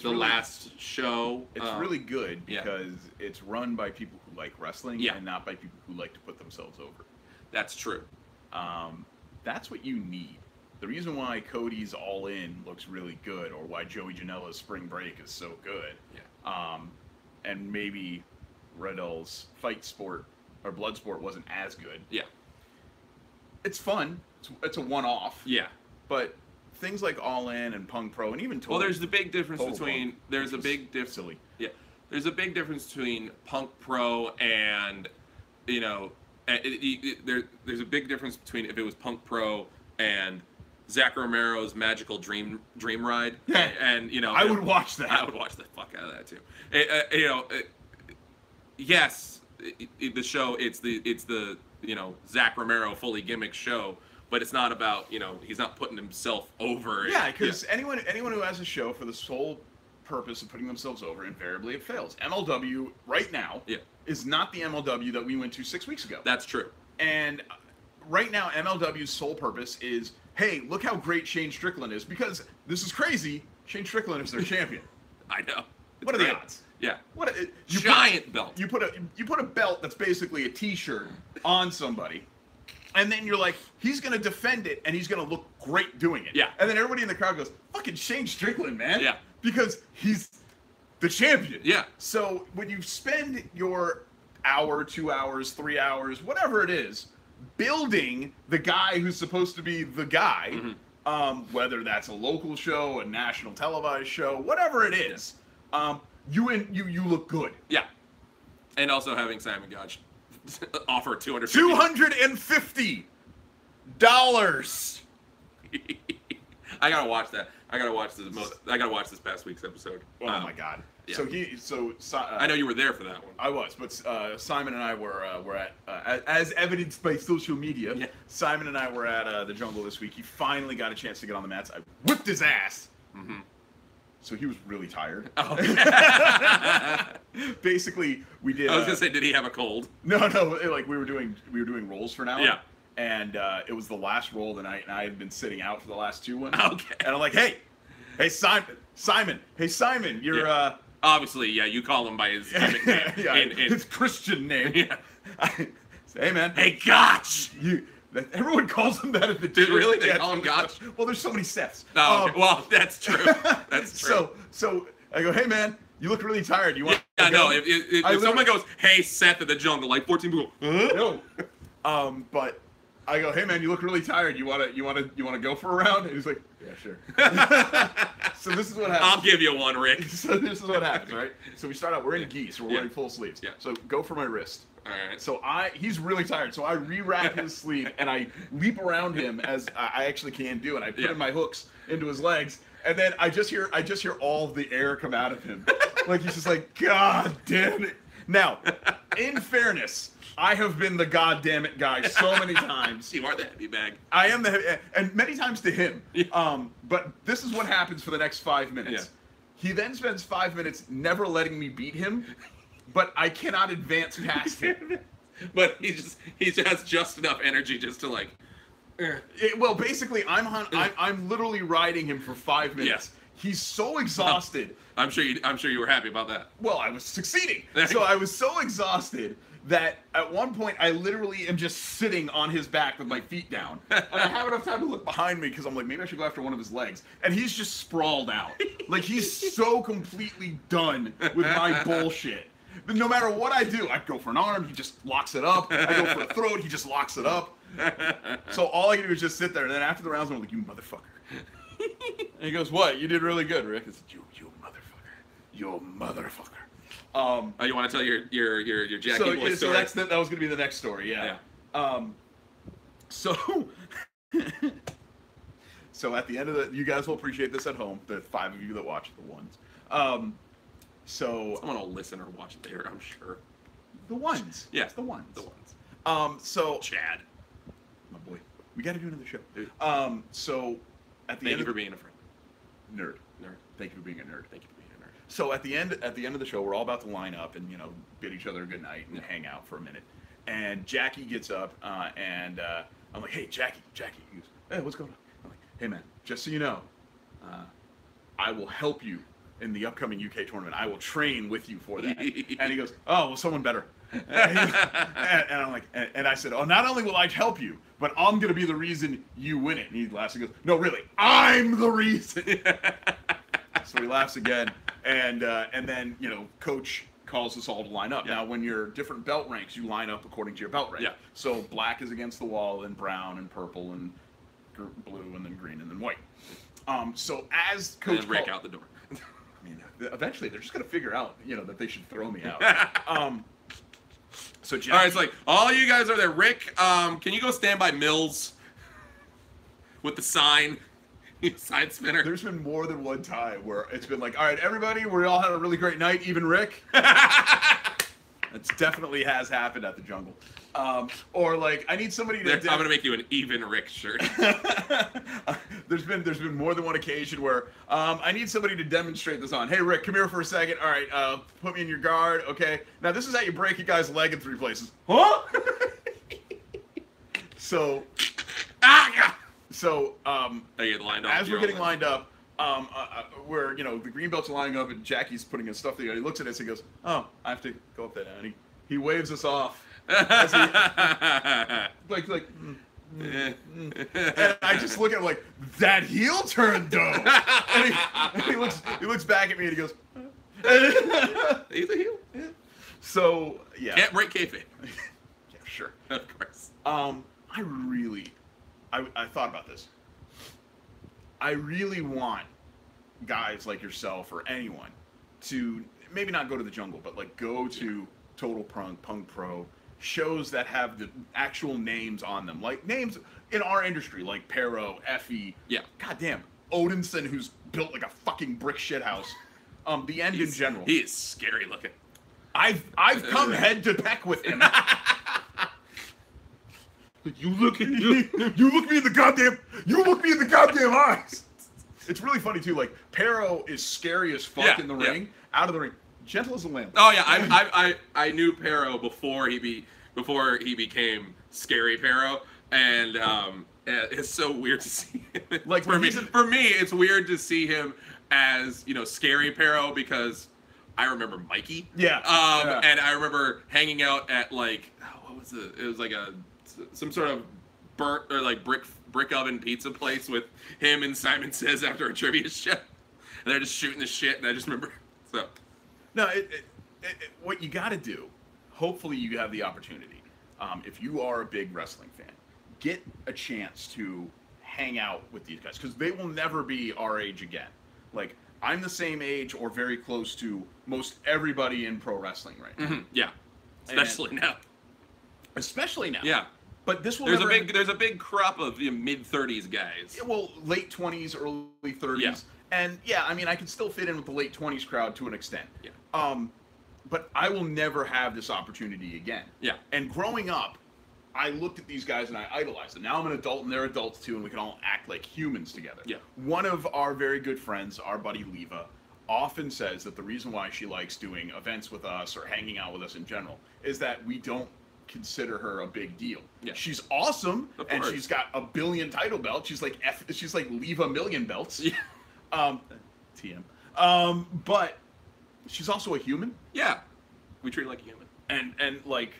last show. It's really good because it's run by people who like wrestling and not by people who like to put themselves over. That's true. That's what you need. The reason why Cody's All In looks really good, or why Joey Janela's Spring Break is so good, and maybe Riddle's Fight Sport or Blood Sport wasn't as good. Yeah. It's fun. It's a one-off. Yeah. But things like All In and Punk Pro and even Total. Well, there's the big difference between. There's a big difference. Silly. Yeah. There's a big difference between Punk Pro and, there's a big difference between if it was Punk Pro and Zach Romero's Magical Dream Ride. Yeah. And I would watch that. I would watch the fuck out of that too. Yes, the show. It's the Zach Romero fully gimmick show, but it's not about he's not putting himself over. Yeah, because anyone who has a show for the sole purpose of putting themselves over, invariably it fails. MLW right now Yeah. is not the MLW that we went to 6 weeks ago. That's true. And right now, MLW's sole purpose is, hey, look how great Shane Strickland is. Because this is crazy, Shane Strickland is their champion. I know. What are the odds? Yeah. What Giant belt. You put a belt that's basically a T-shirt on somebody, and then you're like, he's gonna defend it, and he's gonna look great doing it. Yeah. And then everybody in the crowd goes, "Fucking Shane Strickland, man!" Yeah. Because he's the champion. Yeah. So when you spend your hour, 2 hours, 3 hours, whatever it is, building the guy who's supposed to be the guy, whether that's a local show, a national televised show, whatever it is, you look good. Yeah. And also having Simon Gotch offer $250. $250. I gotta watch that. I gotta watch this past week's episode. Oh my god. Yeah. I I know you were there for that one. I was, but Simon and I were at, as evidenced by social media, Yeah. Simon and I were at the Jungle this week. He finally got a chance to get on the mats. I whipped his ass. Mm-hmm. So he was really tired. Oh. Basically, we did. I was gonna say, did he have a cold? No, like we were doing rolls for an hour. Yeah. And it was the last roll of the night, and I had been sitting out for the last 2 ones. Okay. And I'm like, hey, Simon, you're Yeah. Obviously, yeah, you call him by his nickname. his Christian name. Yeah. Hey, man. Hey, Gotch! Everyone calls him that at the Did gym. really? They call him Gotch? Well, there's so many Seths. Oh, okay. Well, that's true. That's true. So I go, hey, man, you look really tired. You want? Yeah, to go? no. If someone goes, "Hey, Seth at the Jungle," like 14 people, No. But I go, hey, man, you look really tired. You wanna go for a round? And he's like, yeah, sure. So this is what happens. I'll give you one, Rick. So this is what happens, right? So we start out. We're in geese. We're Yeah. wearing full sleeves. Yeah. So go for my wrist. All right. So he's really tired. So I re-wrap his sleeve and I leap around him as I actually can do, and I put in my hooks into his legs, and then I just hear all of the air come out of him, like he's just like, God damn it. Now, in fairness, I have been the goddamn it guy so many times. You are the heavy bag. I am and many times to him. Yeah. But this is what happens for the next 5 minutes. Yeah. He then spends 5 minutes never letting me beat him, but I cannot advance past him. But he has just enough energy just to like. Well, basically, I'm literally riding him for 5 minutes. He's so exhausted. I'm sure you were happy about that. Well, I was succeeding. So I was so exhausted that at one point I literally am just sitting on his back with my feet down. And I have enough time to look behind me because I'm like, maybe I should go after one of his legs. And he's just sprawled out. Like, he's so completely done with my bullshit. But no matter what I do, I go for an arm, he just locks it up. I go for a throat, he just locks it up. So all I can do is just sit there. And then after the rounds, I'm like, you motherfucker. And he goes, what? You did really good, Rick. I said, you motherfucker. You motherfucker. Oh, you want to tell your Jackie Boy story? So that was gonna be the next story, yeah. So at the end of you guys will appreciate this at home, the 5 of you that watch the ones. Someone will listen or watch there, I'm sure. The ones. Yeah. It's the ones. The ones. So Chad. my boy, we got to do another show. So at the Thank end you for being a friend. nerd. Nerd. Thank you for being a nerd. Thank you for being a nerd. So at the end of the show, we're all about to line up and bid each other a good night and hang out for a minute. And Jackie gets up and I'm like, hey, Jackie. He goes, hey, what's going on? I'm like, hey, man, just so you know, I will help you in the upcoming UK tournament. I will train with you for that. And he goes, oh, well, someone better. And I'm like, and I said, oh, not only will I help you, but I'm gonna be the reason you win it. And he laughs and goes, no, really, I'm the reason. So he laughs again, and then Coach calls us all to line up. Yeah. Now, when you're different belt ranks, you line up according to your belt rank. Yeah. So black is against the wall, and brown and purple and blue, and then green, and then white. So as Coach And Rick out the door. I mean, eventually they're just gonna figure out, that they should throw me out. So Jackie, All right, it's like, all you guys are there. Rick, can you go stand by Mills with the sign? Sign spinner. there's been more than one time where it's been like, all right, everybody, we all had a really great night, even Rick. It definitely has happened at the Jungle. Or like, I need somebody to. I'm gonna make you an even Rick shirt. there's been more than one occasion where I need somebody to demonstrate this on. Hey Rick, come here for a second. All right, put me in your guard. Okay. Now this is how you break a guy's leg in 3 places. Huh? So, as we're getting lined up, where the green belts are lining up and Jackie's putting his stuff together, he looks at us and he goes, "Oh, I have to go up that now." And he waves us off. As he, and I just look at him like, that heel turn though. And he looks back at me and he goes, he's a heel. Yeah. So yeah, can't break kayfabe. Yeah, sure, of course. I thought about this. I really want guys like yourself or anyone to maybe not go to the jungle, but like go to Total Punk Pro, shows that have the actual names on them, like names in our industry, like Pero, Effie, goddamn, Odinson, who's built like a fucking brick shithouse. The End in general. He is scary looking. I've come head to peck with him. You look me in the goddamn eyes. It's really funny too. Like Pero is scary as fuck in the ring, out of the ring, gentle as a lamb. Oh yeah, I knew Pero before he became scary Pero, and it's so weird to see him. Like for me, it's weird to see him as scary Pero because I remember Mikey. Yeah. And I remember hanging out at like what was it? It was like some sort of burnt or like brick oven pizza place with him and Simon Says after a trivia show, and they're just shooting the shit. And I just remember No, what you got to do. Hopefully, you have the opportunity. If you are a big wrestling fan, get a chance to hang out with these guys because they will never be our age again. Like I'm the same age or very close to most everybody in pro wrestling right now. Mm-hmm. Yeah, especially now. Yeah. But this will there's a big crop of mid-30s guys. Yeah, well, late 20s, early 30s. Yeah. And yeah, I mean, I can still fit in with the late 20s crowd to an extent. Yeah. But I will never have this opportunity again. Yeah. And growing up, I looked at these guys and I idolized them. Now I'm an adult and they're adults too, and we can all act like humans together. Yeah. One of our very good friends, our buddy Leva, often says that the reason why she likes doing events with us or hanging out with us in general is that we don't consider her a big deal. Yeah. She's awesome and she's got a billion title belts. She's like Leva million belts. Yeah. TM. But she's also a human. Yeah. We treat her like a human. And like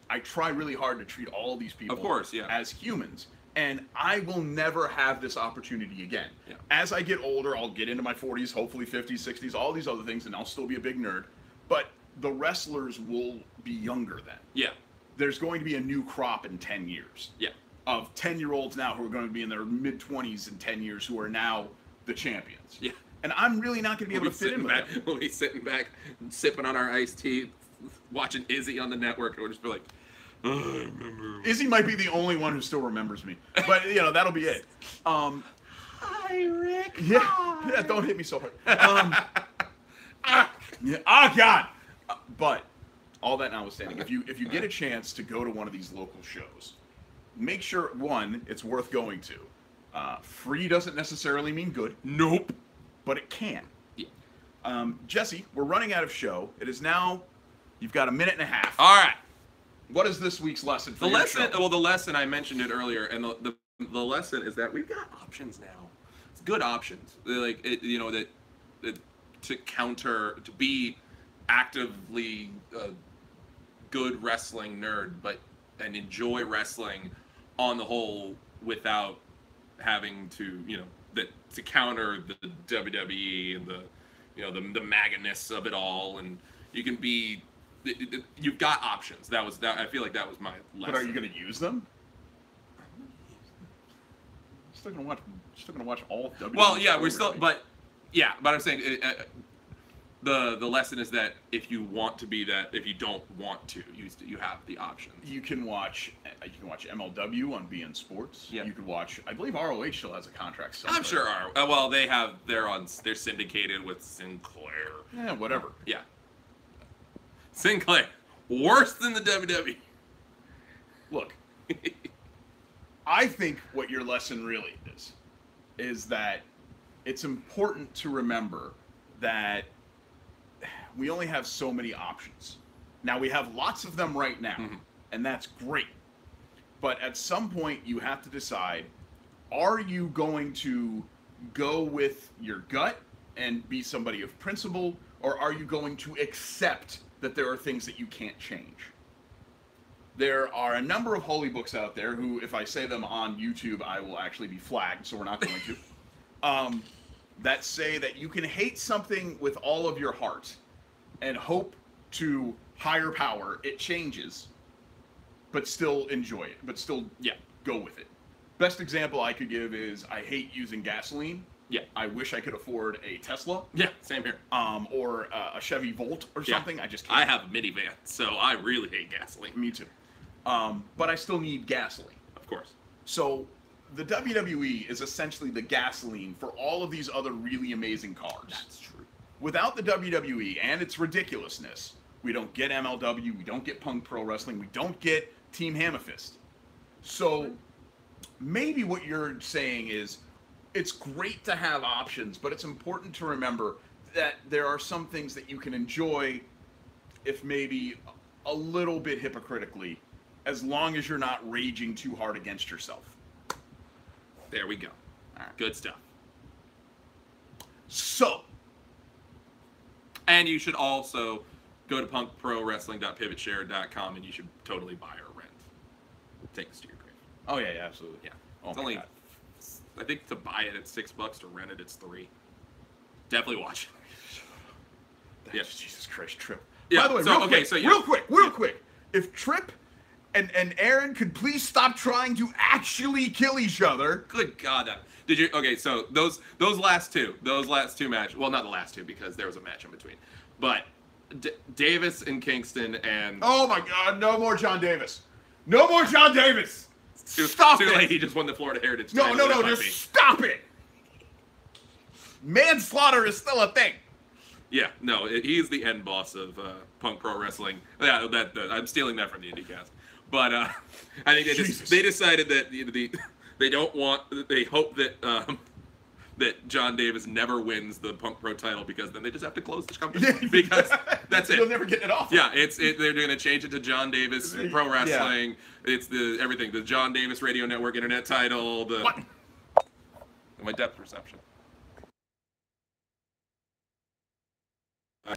I try really hard to treat all these people of course, yeah. as humans. And I will never have this opportunity again. Yeah. As I get older, I'll get into my 40s, hopefully 50s, 60s, all these other things, and I'll still be a big nerd. But the wrestlers will be younger then. Yeah. There's going to be a new crop in 10 years. Yeah. Of 10-year-olds now who are going to be in their mid-20s in 10 years who are now the champions. Yeah. And I'm really not going to be able to fit in with them. We'll be sitting back, sipping on our iced tea, watching Izzy on the network, and we'll just be like, oh, I remember. Izzy might be the only one who still remembers me. But, that'll be it. Hi, Rick. Yeah. Hi. Yeah, don't hit me so hard. Yeah. Oh, God. But all that notwithstanding, if you get a chance to go to one of these local shows, make sure, one, it's worth going to. Free doesn't necessarily mean good. Nope. But it can. Yeah. Jesse, we're running out of show. It is now, you've got a minute and a half. All right. What is this week's lesson for the your lesson? show? Well, the lesson, I mentioned it earlier, and the lesson is that we've got options now. It's good options. Like, to counter, to be actively a good wrestling nerd, and enjoy wrestling on the whole without having to, to counter the WWE and the MAGA-ness of it all, and you can be, you've got options. I feel like that was my lesson. But are you going to use them? Still going to watch all WWE. Well, yeah, we're still, but I'm saying the lesson is that if you want to be that, if you don't want to, you have the options. You can watch MLW on BN Sports. Yeah. You could watch. I believe ROH still has a contract somewhere. I'm sure. Well, they're syndicated with Sinclair. Yeah, whatever. Yeah. Sinclair, worse than the WWE. Look, I think what your lesson really is that it's important to remember that we only have so many options. Now, we have lots of them right now, and that's great. But at some point, you have to decide, are you going to go with your gut and be somebody of principle, or are you going to accept that there are things that you can't change? There are a number of holy books out there who, if I say them on YouTube, I will actually be flagged, so we're not going to, that say that you can hate something with all of your heart and hope to higher power it changes, but still enjoy it, but still, go with it. Best example I could give is I hate using gasoline. Yeah. I wish I could afford a Tesla. Yeah, same here. Or a Chevy Volt or something. I just can't. I have a minivan, so I really hate gasoline. Me too. But I still need gasoline. Of course. So the WWE is essentially the gasoline for all of these other really amazing cars. That's true. Without the WWE and its ridiculousness, we don't get MLW, we don't get Punk Pro Wrestling, we don't get Team Hammerfist. So maybe what you're saying is it's great to have options, but it's important to remember that there are some things that you can enjoy, if maybe a little bit hypocritically, as long as you're not raging too hard against yourself. There we go. All right. Good stuff. So, and you should also go to punkprowrestling.pivotshare.com and you should totally buy or rent. Thanks to your grave. oh yeah, absolutely. Yeah. Oh It's my only, God. I think to buy it it's $6, to rent it it's $3. Definitely watch it. Yeah. Jesus Christ, Trip. Yeah, By the way, so, real okay, quick, so, yeah. real quick. If Trip and Aaron could please stop trying to actually kill each other. Good God, did you? Okay, so those last two matches. Well, not the last two because there was a match in between, but Davis and Kingston and Oh my God, no more John Davis. No more John Davis. Stop it. Late, he just won the Florida Heritage. No, title. That might just be- stop it. Manslaughter is still a thing. Yeah, no, he's the end boss of Punk Pro Wrestling. Yeah, I'm stealing that from the IndieCast. But I think they decided that they hope that that John Davis never wins the Punk Pro title because then they just have to close this company because that's it. They'll never get it off. Yeah, they're going to change it to John Davis Pro Wrestling. Yeah. It's everything, the John Davis Radio Network Internet title. What? My depth perception.